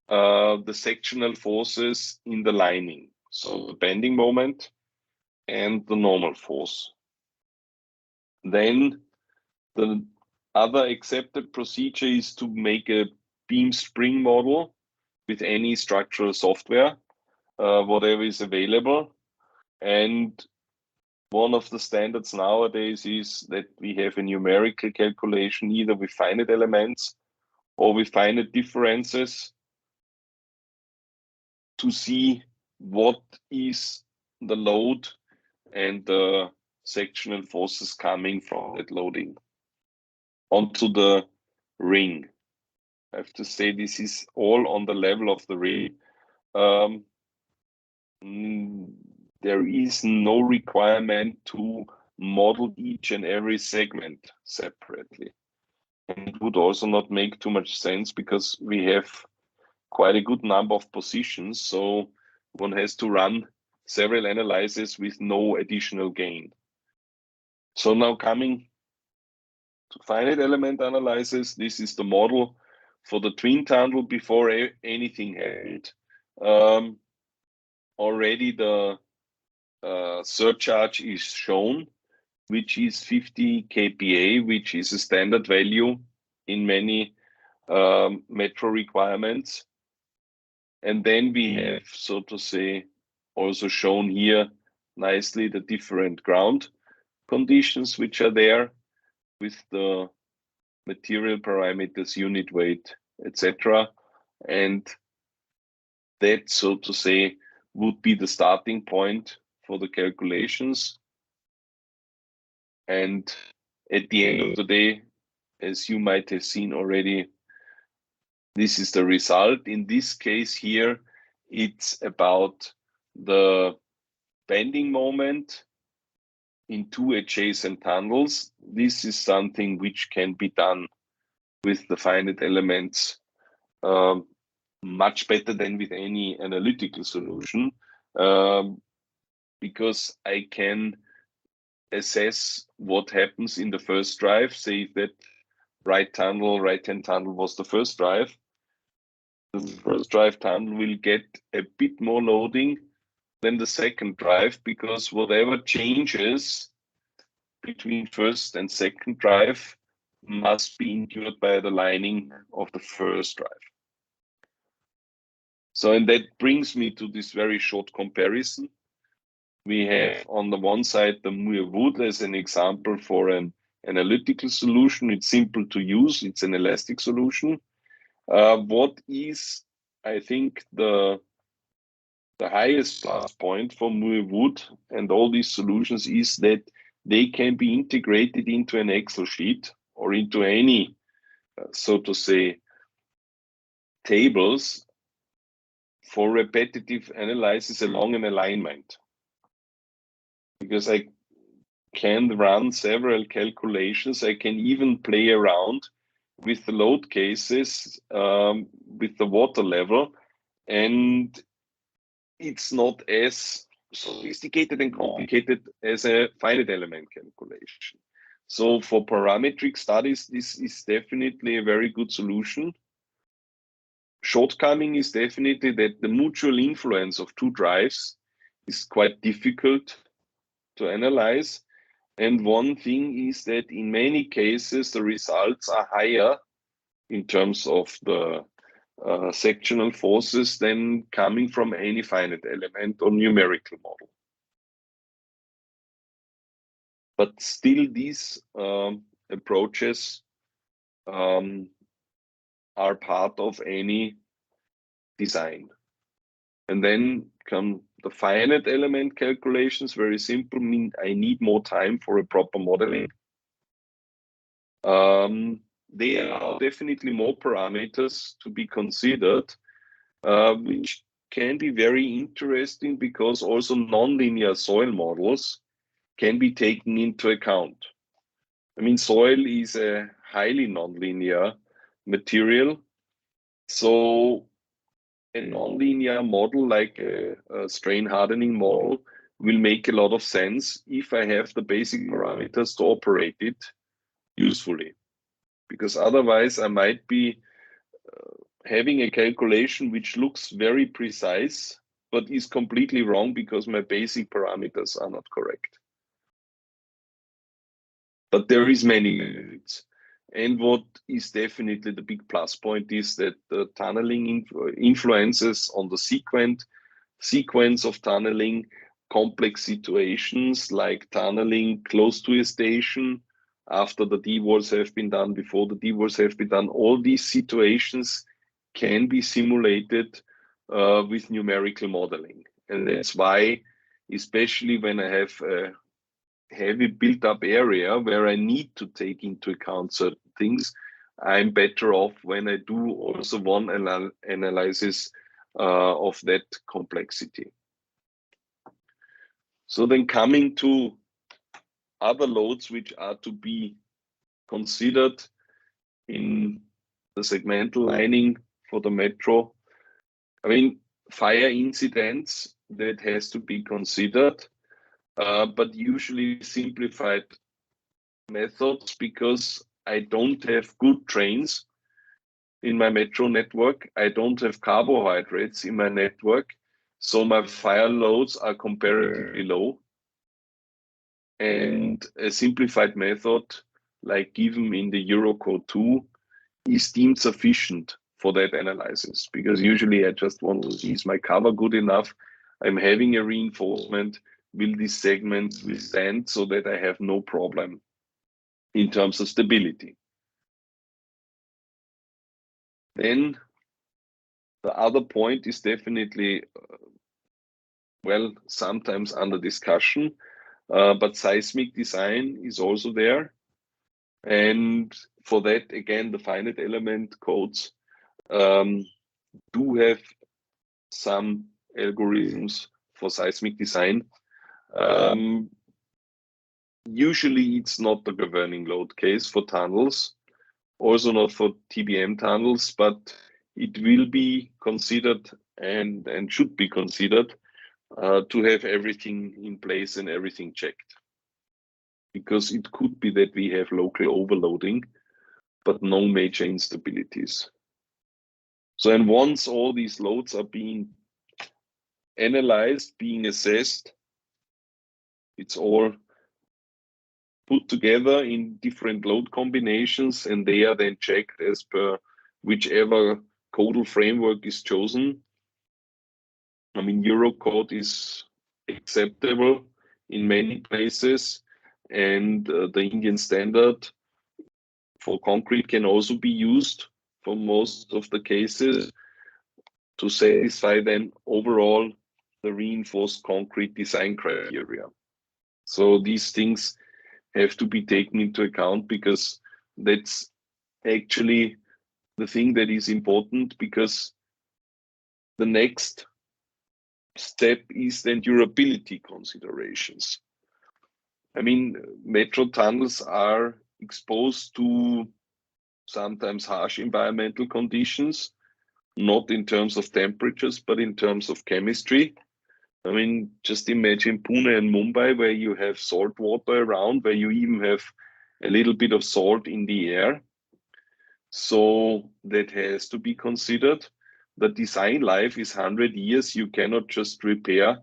the sectional forces in the lining. So the bending moment and the normal force. Then the other accepted procedure is to make a beam spring model with any structural software, whatever is available. And one of the standards nowadays is that we have a numerical calculation either with finite elements or with finite differences to see what is the load and the sectional forces coming from that loading onto the ring. I have to say this is all on the level of the ring. There is no requirement to model each and every segment separately. And it would also not make too much sense because we have quite a good number of positions. So one has to run several analyses with no additional gain. So now coming to finite element analysis, this is the model for the twin tunnel before anything happened. Already the surcharge is shown, which is 50 kPa, which is a standard value in many metro requirements. And then we have, so to say, also shown here nicely the different ground conditions which are there with the material parameters, unit weight, etc. And that, so to say, would be the starting point for the calculations. And at the end of the day, as you might have seen already, this is the result. In this case here, it's about the bending moment in two adjacent tunnels. This is something which can be done with the finite elements much better than with any analytical solution, because I can assess what happens in the first drive. Say that right-hand tunnel was the first drive. The first drive tunnel will get a bit more loading than the second drive, because whatever changes between first and second drive must be endured by the lining of the first drive. So, and that brings me to this very short comparison. We have on the one side the Muir Wood as an example for an analytical solution. It's simple to use. It's an elastic solution. What is, I think, the highest plus point for Muir Wood and all these solutions is that they can be integrated into an Excel sheet or into any, so to say, tables for repetitive analysis along an alignment. Because I can run several calculations. I can even play around with the load cases, with the water level, and it's not as sophisticated and complicated as a finite element calculation. So for parametric studies, this is definitely a very good solution. Shortcoming is definitely that the mutual influence of two drives is quite difficult to analyze. And one thing is that in many cases, the results are higher in terms of the sectional forces than coming from any finite element or numerical model. But still, these approaches are part of any design. And then come the finite element calculations, very simple, mean I need more time for a proper modeling. They are definitely more parameters to be considered, which can be very interesting because also nonlinear soil models can be taken into account. I mean, soil is a highly nonlinear material. So a nonlinear model like a strain hardening model will make a lot of sense if I have the basic parameters to operate it usefully. Because otherwise I might be having a calculation which looks very precise, but is completely wrong because my basic parameters are not correct. But there is many benefits. And what is definitely the big plus point is that the tunneling influences on the sequence of tunneling, complex situations like tunneling close to a station, after the D-walls have been done, before the D-walls have been done. All these situations can be simulated with numerical modeling. And that's why, especially when I have a heavy built-up area where I need to take into account certain things, I'm better off when I do also one analysis of that complexity. So then coming to other loads which are to be considered in the segmental lining for the metro. I mean, fire incidents, that has to be considered, but usually simplified methods because I don't have good trains in my metro network. I don't have carbohydrates in my network. So my fire loads are comparatively low. And a simplified method like given in the Eurocode 2 is deemed sufficient for that analysis, because usually I just want to see, is my cover good enough? I'm having a reinforcement. Will this segment withstand so that I have no problem in terms of stability? Then the other point is definitely, well, sometimes under discussion, but seismic design is also there. And for that, again, the finite element codes do have some algorithms for seismic design. Usually it's not the governing load case for tunnels, also not for TBM tunnels, but it will be considered and should be considered to have everything in place and everything checked. Because it could be that we have local overloading, but no major instabilities. So, and once all these loads are being analyzed, being assessed, it's all put together in different load combinations, and they are then checked as per whichever codal framework is chosen. I mean, Eurocode is acceptable in many places, and the Indian standard for concrete can also be used for most of the cases to satisfy then overall the reinforced concrete design criteria. So these things have to be taken into account, because that's actually the thing that is important, because the next step is then durability considerations. I mean, metro tunnels are exposed to sometimes harsh environmental conditions, not in terms of temperatures, but in terms of chemistry. I mean, just imagine Pune and Mumbai, where you have salt water around, where you even have a little bit of salt in the air. So that has to be considered. The design life is 100 years. You cannot just repair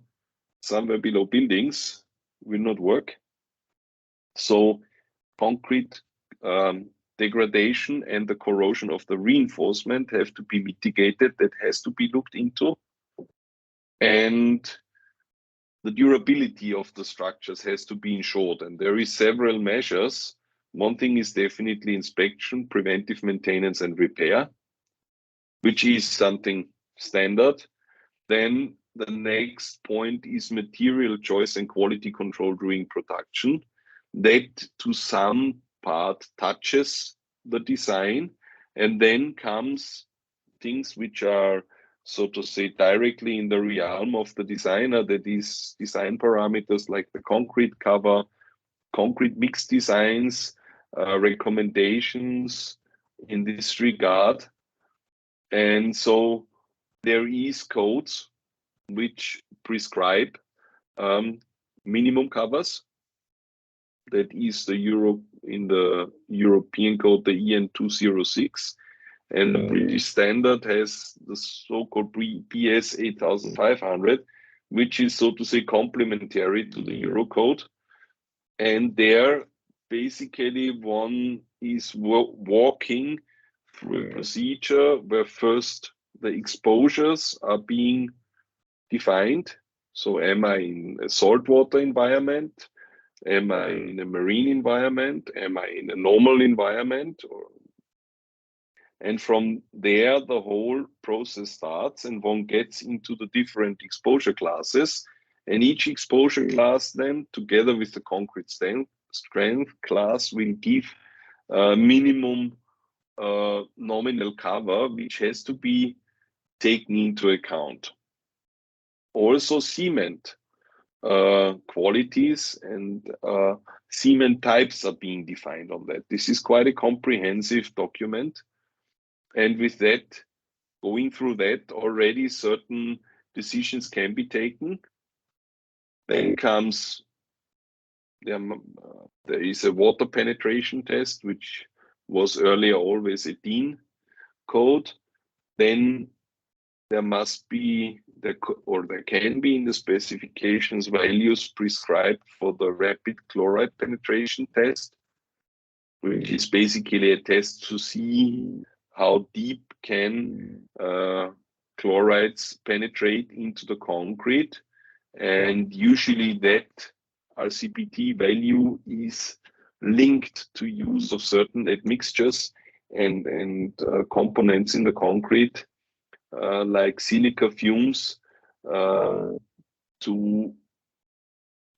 somewhere below buildings, will not work. So concrete degradation and the corrosion of the reinforcement have to be mitigated. That has to be looked into. And the durability of the structures has to be ensured. And there is several measures. One thing is definitely inspection, preventive maintenance, and repair, which is something standard. Then the next point is material choice and quality control during production. That to some part touches the design, and then comes things which are, so to say, directly in the realm of the designer, that is design parameters like the concrete cover, concrete mix designs, recommendations in this regard. And so there is codes which prescribe minimum covers. That is the in the European code, the EN 206, and the British standard has the so-called BS 8500, which is, so to say, complementary to the Eurocode. And there, basically, one is walking through a procedure where first the exposures are being defined. So am I in a saltwater environment? Am I in a marine environment? Am I in a normal environment? And from there, the whole process starts, and one gets into the different exposure classes. And each exposure class then, together with the concrete strength class, will give minimum nominal cover, which has to be taken into account. Also cement qualities and cement types are being defined on that. This is quite a comprehensive document. And with that, going through that, already certain decisions can be taken. Then comes, there is a water penetration test, which was earlier always a DIN code. Then there must be, there can be in the specifications values prescribed for the rapid chloride penetration test, which is basically a test to see how deep can chlorides penetrate into the concrete. And usually that RCPT value is linked to use of certain admixtures and components in the concrete, like silica fumes, to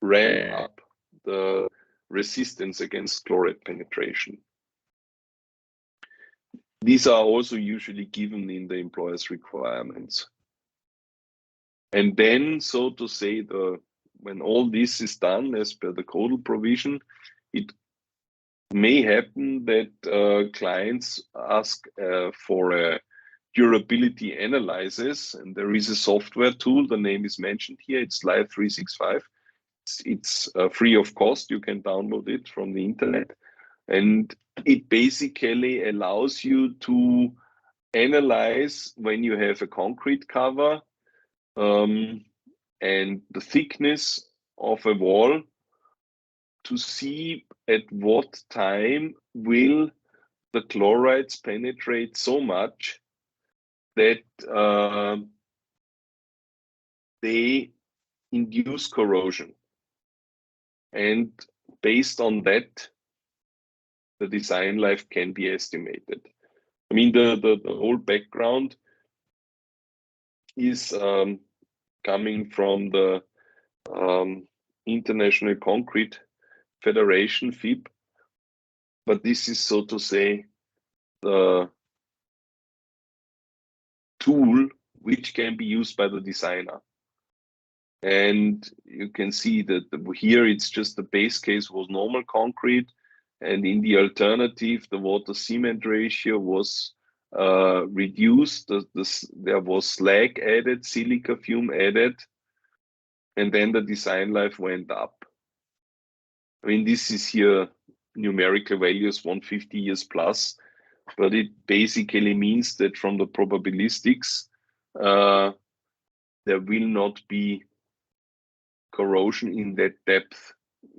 ramp up the resistance against chloride penetration. These are also usually given in the employer's requirements. And then, so to say, when all this is done as per the codal provision, it may happen that clients ask for a durability analysis, and there is a software tool. The name is mentioned here. It's Live 365. It's free of cost. You can download it from the internet, and it basically allows you to analyze when you have a concrete cover and the thickness of a wall to see at what time will the chlorides penetrate so much that they induce corrosion. And based on that, the design life can be estimated. I mean, the whole background is coming from the International Concrete Federation, FIB, but this is, so to say, the tool which can be used by the designer. And you can see that here it's just the base case was normal concrete, and in the alternative, the water cement ratio was reduced. There was slag added, silica fume added, and then the design life went up. I mean, this is here numerical values 150 years plus, but it basically means that from the probabilistics, there will not be corrosion in that depth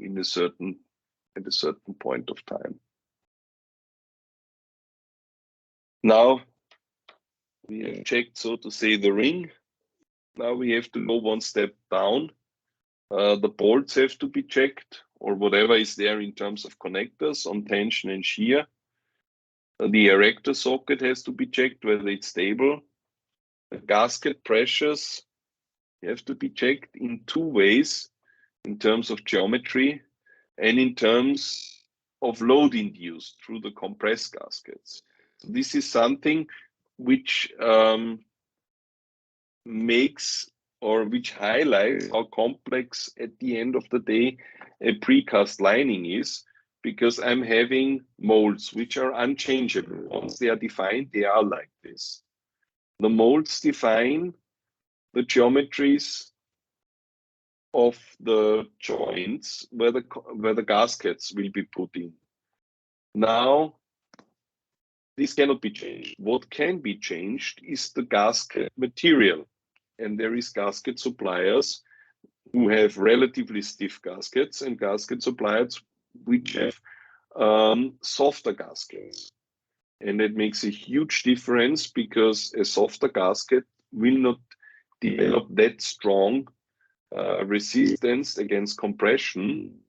at a certain point of time. Now we have checked, so to say, the ring. Now we have to go one step down. The bolts have to be checked, or whatever is there in terms of connectors on tension and shear. The erector socket has to be checked, whether it's stable. The gasket pressures have to be checked in two ways, in terms of geometry and in terms of load induced through the compressed gaskets. So this is something which makes, or which highlights how complex at the end of the day a precast lining is, because I'm having molds which are unchangeable. Once they are defined, they are like this. The molds define the geometries of the joints where the gaskets will be put in. Now, this cannot be changed. What can be changed is the gasket material. And there is gasket suppliers who have relatively stiff gaskets and gasket suppliers which have softer gaskets. And it makes a huge difference, because a softer gasket will not develop that strong resistance against compression.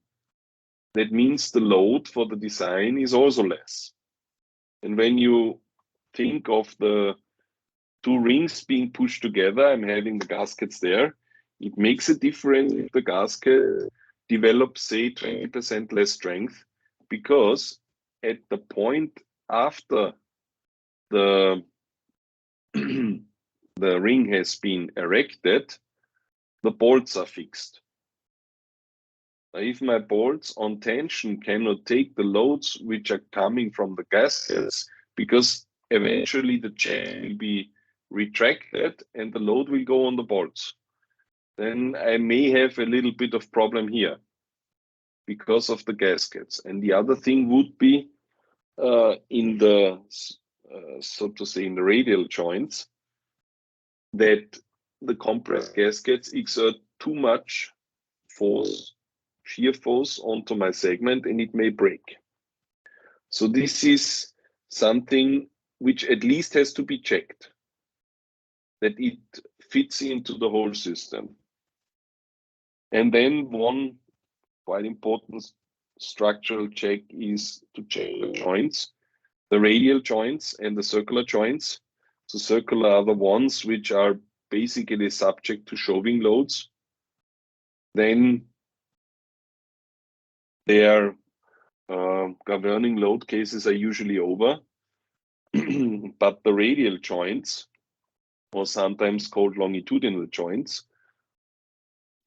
That means the load for the design is also less. And when you think of the two rings being pushed together, I'm having the gaskets there, it makes a difference if the gasket develops, say, 20% less strength, because at the point after the the ring has been erected, the bolts are fixed. If my bolts on tension cannot take the loads which are coming from the gaskets, because eventually the chain will be retracted and the load will go on the bolts, then I may have a little bit of problem here because of the gaskets. And the other thing would be in the, so to say, in the radial joints, that the compressed gaskets exert too much force, shear force onto my segment, and it may break. So this is something which at least has to be checked, that it fits into the whole system. And then one quite important structural check is to check the joints, the radial joints and the circular joints. So circular are the ones which are basically subject to shoving loads. Then their governing load cases are usually over. But the radial joints, or sometimes called longitudinal joints,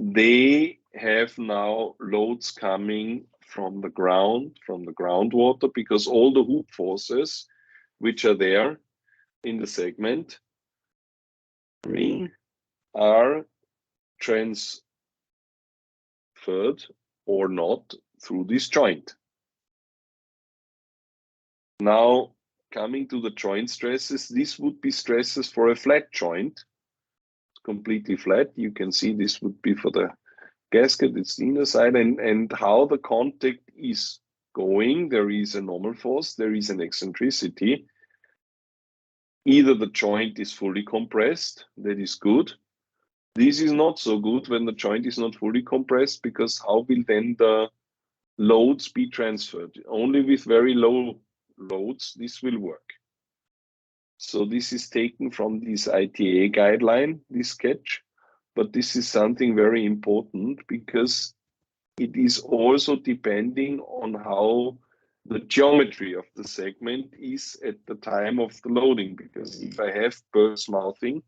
they have now loads coming from the groundwater, because all the hoop forces which are there in the segment ring are transferred or not through this joint. Now, coming to the joint stresses, this would be stresses for a flat joint. It's completely flat. You can see this would be for the gasket, it's the inner side, and how the contact is going, there is a normal force, there is an eccentricity. Either the joint is fully compressed, that is good. This is not so good when the joint is not fully compressed, because how will then the loads be transferred? Only with very low loads this will work. So this is taken from this ITA guideline, this sketch, but this is something very important because it is also depending on how the geometry of the segment is at the time of the loading. Because if I have bird's mouthing,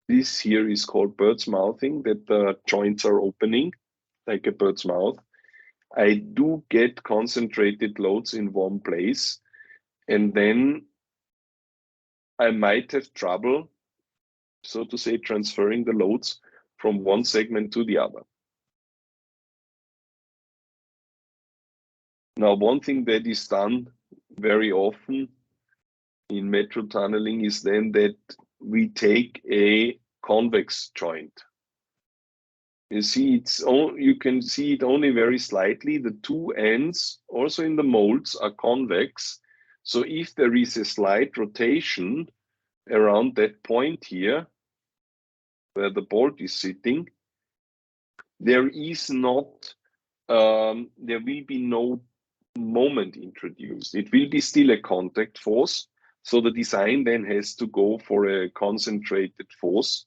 this here is called bird's mouthing, that the joints are opening like a bird's mouth. I do get concentrated loads in one place, and then I might have trouble, so to say, transferring the loads from one segment to the other. Now, one thing that is done very often in metro tunneling is then that we take a convex joint. You see, you can see it only very slightly. The two ends, also in the molds, are convex. So if there is a slight rotation around that point here, where the bolt is sitting, there is not, there will be no moment introduced. It will be still a contact force. So the design then has to go for a concentrated force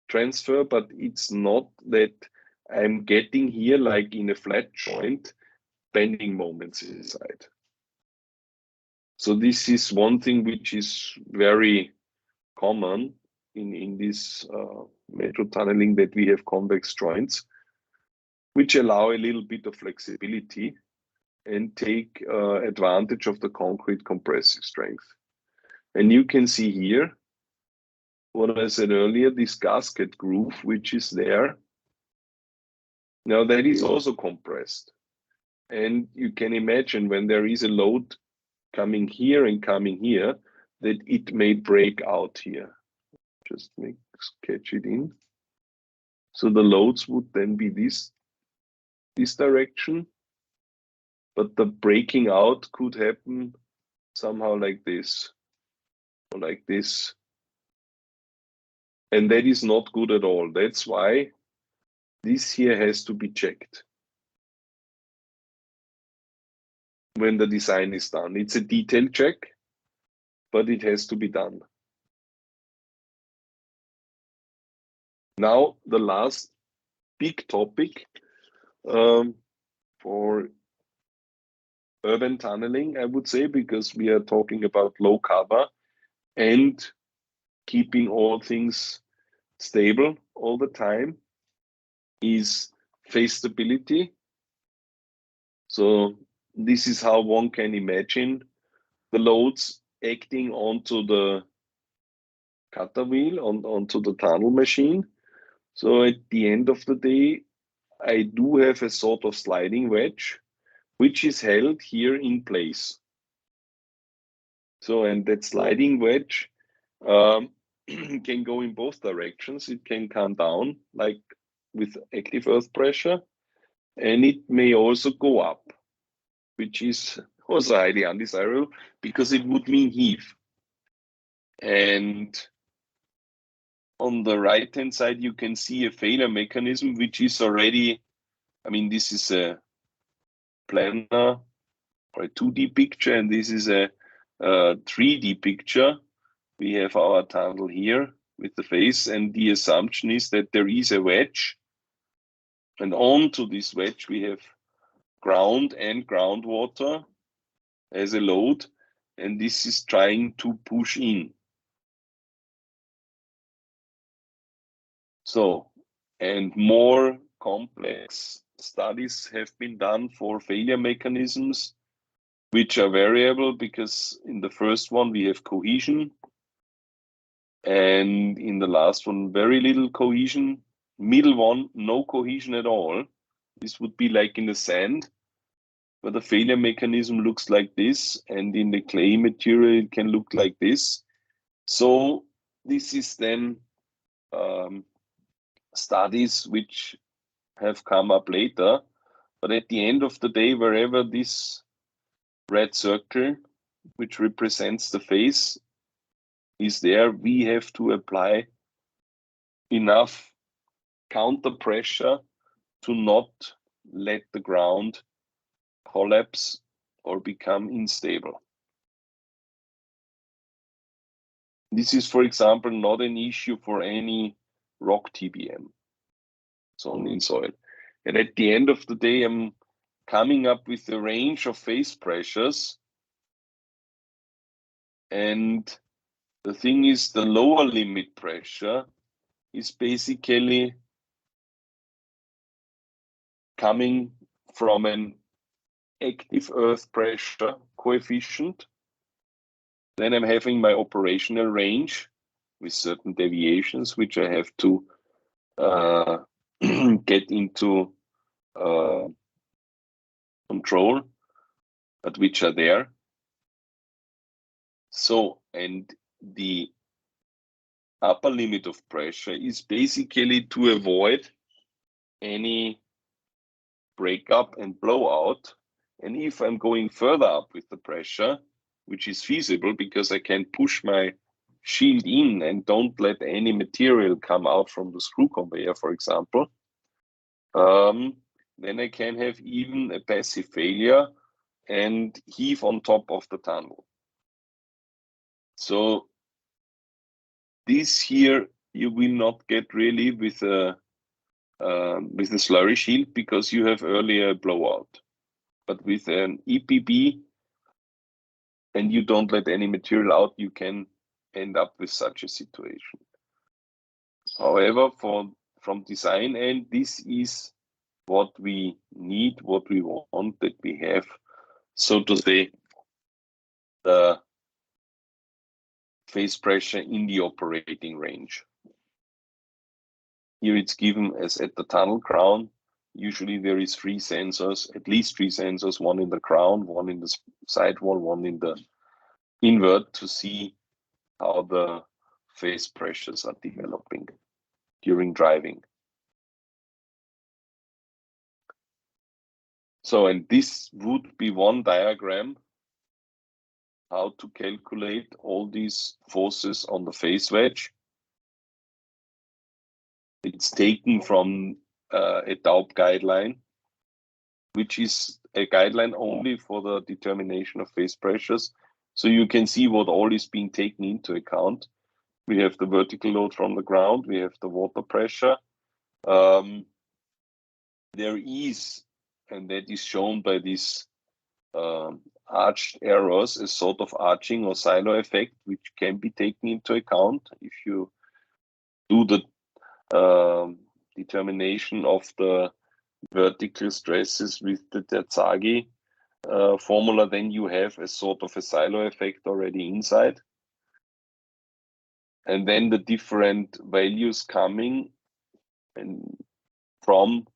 transfer, but it's not that I'm getting here, like in a flat joint, bending moments inside. So this is one thing which is very common in this metro tunneling, that we have convex joints, which allow a little bit of flexibility and take advantage of the concrete compressive strength. And you can see here what I said earlier, this gasket groove, which is there. Now that is also compressed. And you can imagine when there is a load coming here and coming here, that it may break out here. Just sketch it in. So the loads would then be this direction, but the breaking out could happen somehow like this, or like this. And that is not good at all. That's why this here has to be checked when the design is done. It's a detailed check, but it has to be done. Now, the last big topic for urban tunneling, I would say, because we are talking about low cover and keeping all things stable all the time, is phase stability. So this is how one can imagine the loads acting onto the cutter wheel, onto the tunnel machine. So at the end of the day, I do have a sort of sliding wedge, which is held here in place. So, and that sliding wedge can go in both directions. It can come down, like with active earth pressure, and it may also go up, which is also highly undesirable because it would mean heave. And on the right-hand side, you can see a failure mechanism, which is already, I mean, this is a planar or a 2D picture, and this is a 3D picture. We have our tunnel here with the face, and the assumption is that there is a wedge, and onto this wedge we have ground and groundwater as a load, and this is trying to push in. So, and more complex studies have been done for failure mechanisms, which are variable, because in the first one we have cohesion, and in the last one very little cohesion. Middle one, no cohesion at all. This would be like in the sand, where the failure mechanism looks like this, and in the clay material it can look like this. So this is then studies which have come up later, But at the end of the day, wherever this red circle, which represents the face, is there, we have to apply enough counter pressure to not let the ground collapse or become unstable. This is, for example, not an issue for any rock TBM. It's only in soil. And at the end of the day, I'm coming up with a range of face pressures. And the thing is, the lower limit pressure is basically coming from an active earth pressure coefficient. Then I'm having my operational range with certain deviations, which I have to get into control, but which are there. So, and the upper limit of pressure is basically to avoid any breakup and blowout. And if I'm going further up with the pressure, which is feasible because I can push my shield in and don't let any material come out from the screw conveyor, for example, then I can have even a passive failure and heave on top of the tunnel. So this here you will not get really with the slurry shield because you have earlier blowout. But with an EPB and you don't let any material out, you can end up with such a situation. However, from design end, this is what we need, what we want, that we have, so to say, the phase pressure in the operating range. Here it's given as at the tunnel crown. Usually there is three sensors, at least three sensors, one in the crown, one in the sidewall, one in the invert, to see how the phase pressures are developing during driving. So, and this would be one diagram how to calculate all these forces on the phase wedge. It's taken from a TAIym guideline, which is a guideline only for the determination of phase pressures. So you can see what all is being taken into account. We have the vertical load from the ground, we have the water pressure. There is, and that is shown by these arched arrows, a sort of arching or silo effect, which can be taken into account if you do the determination of the vertical stresses with the Terzaghi formula. Then you have a sort of a silo effect already inside. And then the different values coming and from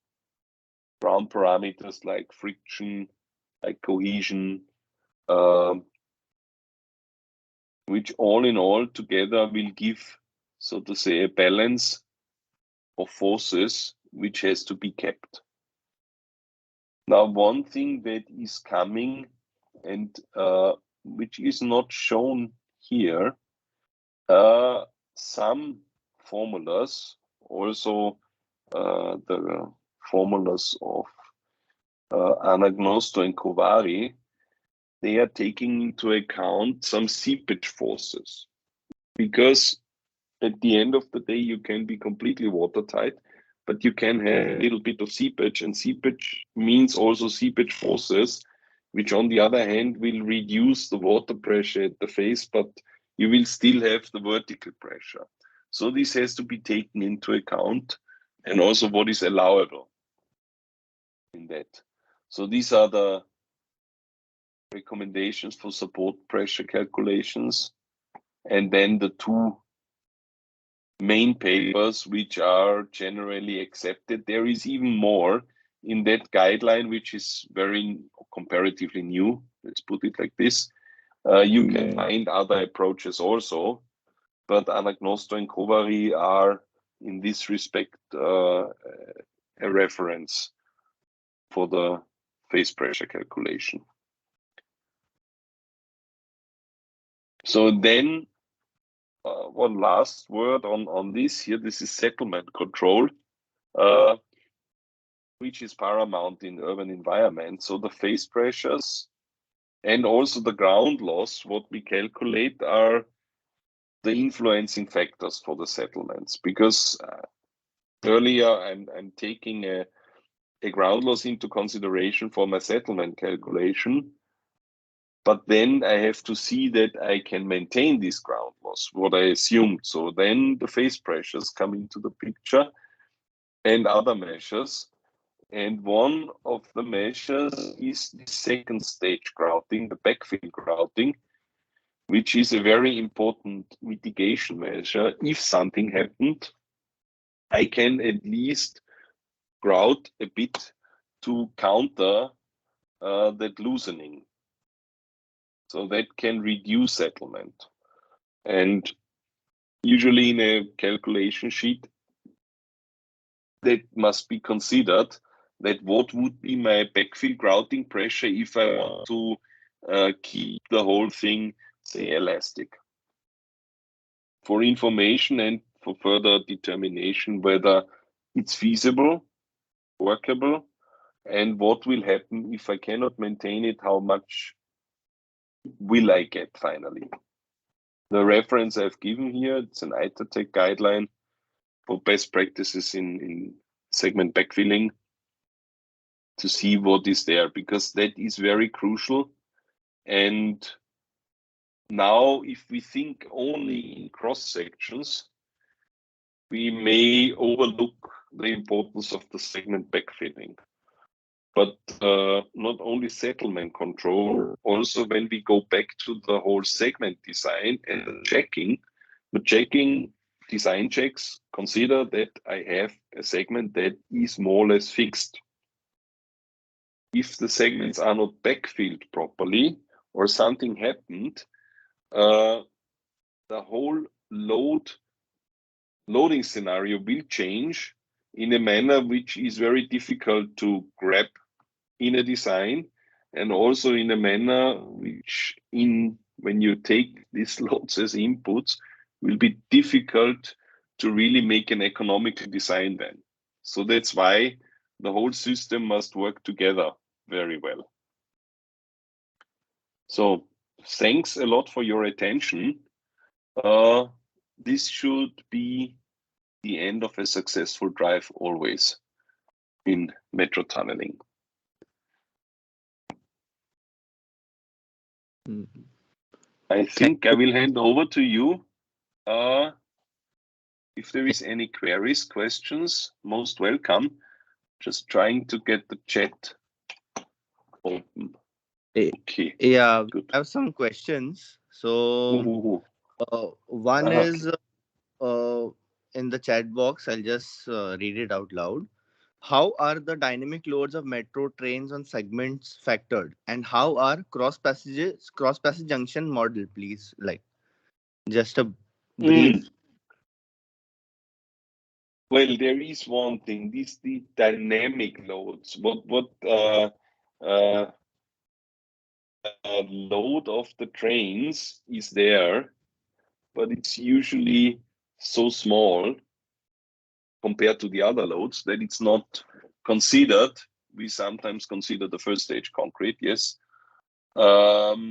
ground parameters like friction, like cohesion, which all in all together will give, so to say, a balance of forces which has to be kept. Now, one thing that is coming and which is not shown here, some formulas, also the formulas of Anagnosto and Kovari, they are taking into account some seepage forces, because at the end of the day you can be completely watertight, but you can have a little bit of seepage, and seepage means also seepage forces, which on the other hand will reduce the water pressure at the face, but you will still have the vertical pressure. So this has to be taken into account, and also what is allowable in that. So these are the recommendations for support pressure calculations, and then the two main papers which are generally accepted. There is even more in that guideline, which is very comparatively new. Let's put it like this. You can find other approaches also, but Anagnosto and Kovari are in this respect a reference for the phase pressure calculation. So then one last word on this here. This is settlement control, which is paramount in urban environments. So the phase pressures and also the ground loss, what we calculate, are the influencing factors for the settlements. Because earlier I'm taking a ground loss into consideration for my settlement calculation, but then I have to see that I can maintain this ground loss, what I assumed. So then the phase pressures come into the picture and other measures. And one of the measures is the second stage grouting, the backfill grouting, which is a very important mitigation measure. If something happened, I can at least grout a bit to counter that loosening. So that can reduce settlement. And usually in a calculation sheet, that must be considered, that what would be my backfill grouting pressure if I want to keep the whole thing, say, elastic. For information and for further determination whether it's feasible, workable, and what will happen if I cannot maintain it, how much will I get finally. The reference I've given here, it's an ITATEC guideline for best practices in segment backfilling, to see what is there, because that is very crucial. And now if we think only in cross sections, we may overlook the importance of the segment backfilling. But not only settlement control, also when we go back to the whole segment design and the checking design checks consider that I have a segment that is more or less fixed. If the segments are not backfilled properly or something happened, the whole loading scenario will change in a manner which is very difficult to grab in a design, and also in a manner which, when you take these loads as inputs, will be difficult to really make an economical design then. So that's why the whole system must work together very well. So thanks a lot for your attention. This should be the end of a successful drive always in metro tunneling. I think I will hand over to you. If there is any queries, questions, most welcome. Just trying to get the chat open. Okay. Yeah, Good. I have some questions. So one is in the chat box. I'll just read it out loud. How are the dynamic loads of metro trains on segments factored, and how are cross passage junction model? Please, like just a brief. Well, there is one thing. The dynamic loads. What load of the trains is there, but it's usually so small compared to the other loads that it's not considered. We sometimes consider the first stage concrete, yes. What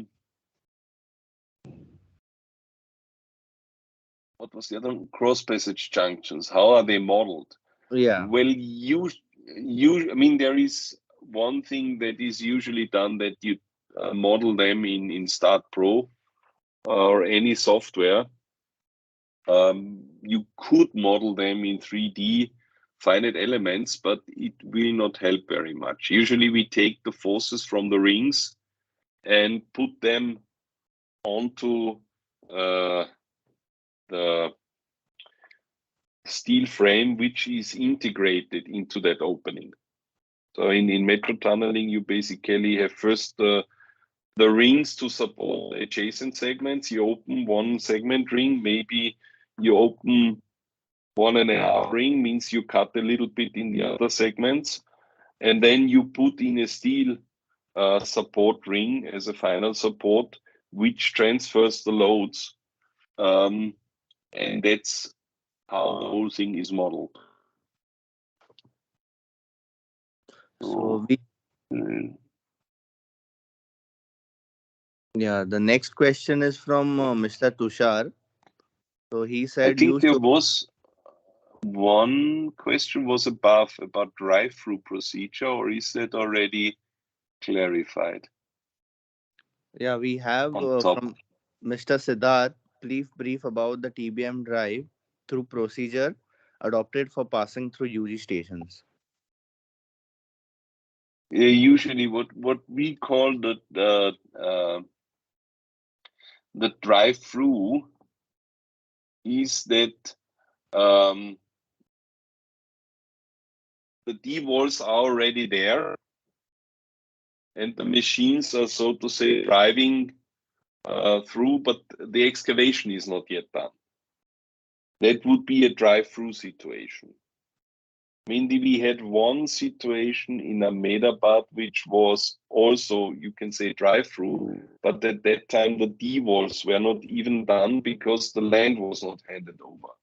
was the other one? Cross passage junctions. How are they modeled? Yeah. Well, I mean, there is one thing that is usually done, that you model them in Start Pro or any software. You could model them in 3D finite elements, but it will not help very much. Usually we take the forces from the rings and put them onto the steel frame, which is integrated into that opening. So in metro tunneling, you basically have first the rings to support adjacent segments. You open one segment ring, maybe you open 1.5 ring, means you cut a little bit in the other segments. and then you put in a steel support ring as a final support, which transfers the loads, and that's how the whole thing is modeled. So yeah, the next question is from Mr. Tushar. So he I said, think there was one question was about drive-through procedure, or is that already clarified? Yeah, we have On top. from Mr. Siddharth, please brief about the TBM drive through procedure adopted for passing through UG stations. Usually, what we call the drive-through is that the D-walls are already there, and the machines are, so to say, driving through, but the excavation is not yet done. That would be a drive-through situation. Mainly, we had one situation in Ahmedabad, which was also, you can say, drive-through, but at that time the D-walls were not even done because the land was not handed over.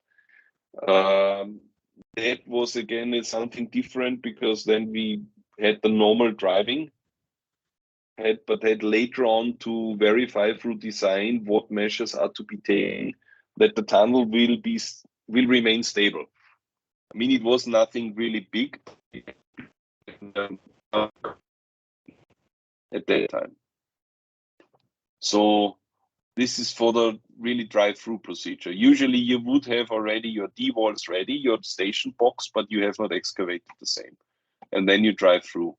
That was again something different because then we had the normal driving, but had later on to verify through design what measures are to be taken that the tunnel will remain stable. I mean, it was nothing really big at that time. So this is for the really drive-through procedure. Usually you would have already your D-walls ready, your station box, but you have not excavated the same. And then you drive through.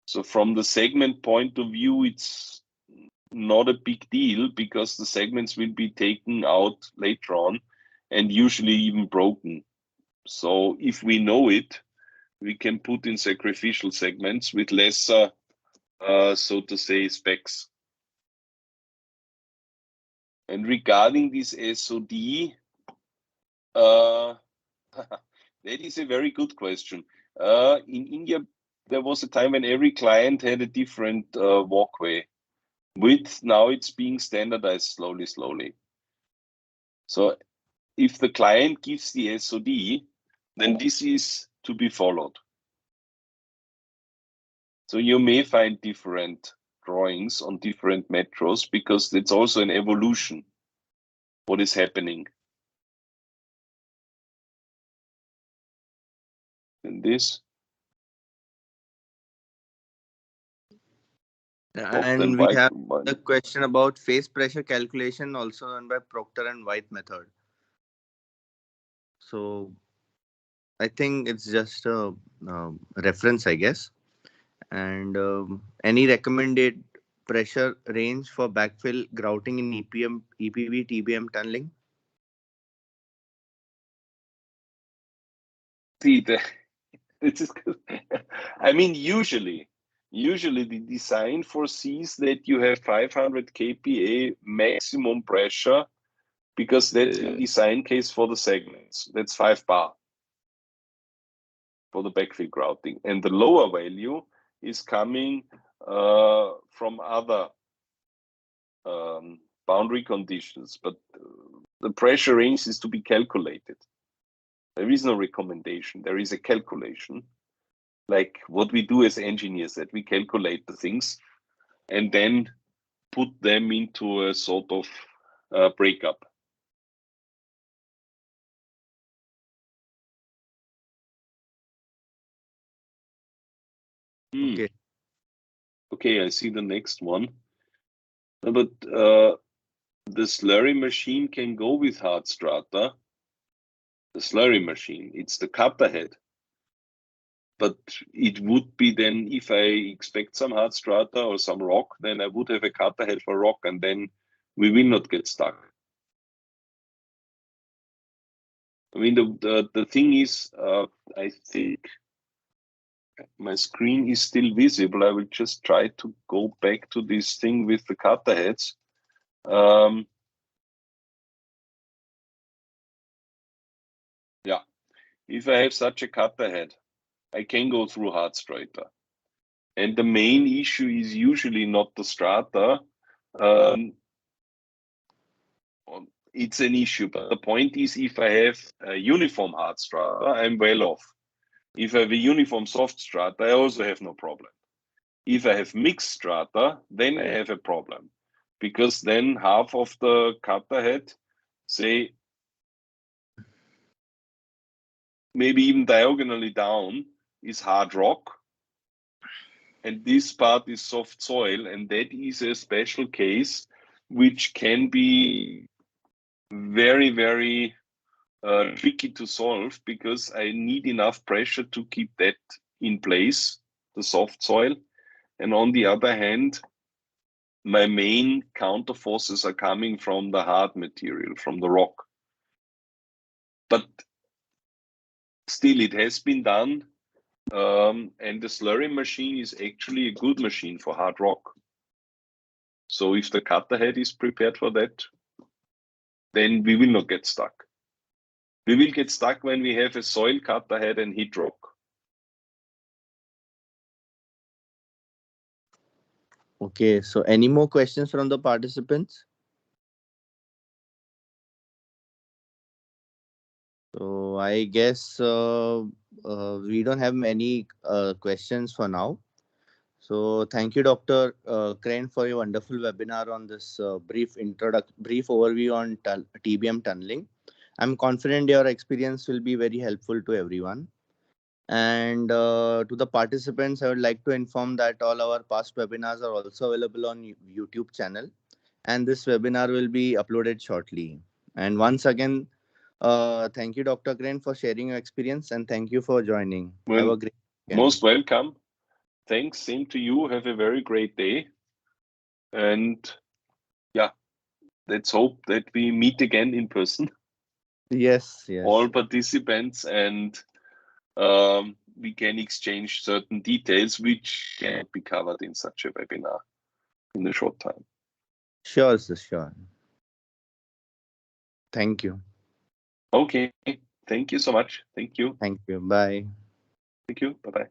So from the segment point of view, it's not a big deal because the segments will be taken out later on and usually even broken. So if we know it, we can put in sacrificial segments with lesser, so to say, specs. And regarding this SOD, that is a very good question. In India, there was a time when every client had a different walkway width. Now it's being standardized slowly. So if the client gives the SOD, then this is to be followed. So you may find different drawings on different metros because it's also an evolution, what is happening. And this. And we have the question about phase pressure calculation also done by Proctor and White method. So I think it's just a reference, I guess. And any recommended pressure range for backfill grouting in EPV TBM tunneling? See, I mean, usually the design foresees that you have 500 kPa maximum pressure because that's the design case for the segments. That's 5 bar for the backfill grouting. And the lower value is coming from other boundary conditions, but the pressure range is to be calculated. There is no recommendation. There is a calculation. Like what we do as engineers, that we calculate the things and then put them into a sort of breakup. Okay, I see the next one. But the slurry machine can go with hard strata. The slurry machine, it's the cutter head. But it would be then, if I expect some hard strata or some rock, then I would have a cutter head for rock, and then we will not get stuck. I mean, the thing is, I think my screen is still visible. I will just try to go back to this thing with the cutter heads. Yeah, if I have such a cutter head, I can go through hard strata. And the main issue is usually not the strata. It's an issue, but the point is, if I have a uniform hard strata, I'm well off. If I have a uniform soft strata, I also have no problem. If I have mixed strata, then I have a problem, because then half of the cutter head, say, maybe even diagonally down, is hard rock, and this part is soft soil, and that is a special case which can be very, very tricky to solve, because I need enough pressure to keep that in place, the soft soil. And on the other hand, my main counter forces are coming from the hard material, from the rock. But still, it has been done. And the slurry machine is actually a good machine for hard rock. So if the cutter head is prepared for that, then we will not get stuck. We will get stuck when we have a soil cutter head and heat rock. Okay, so any more questions from the participants? So I guess we don't have many questions for now. So thank you, Dr. Krenn, for your wonderful webinar on this brief overview on TBM tunneling. I'm confident your experience will be very helpful to everyone. And to the participants, I would like to inform that all our past webinars are also available on YouTube channel, and this webinar will be uploaded shortly. And once again, thank you, Dr. Krenn, for sharing your experience, and thank you for joining. Well, have a great weekend. Most welcome. Thanks. Same to you. Have a very great day. And yeah, let's hope that we meet again in person. Yes, yes. All participants, and we can exchange certain details which can be covered in such a webinar in a short time. Sure, sir, sure. Thank you. Okay. Thank you so much. Thank you. Thank you. Bye. Thank you. Bye-bye.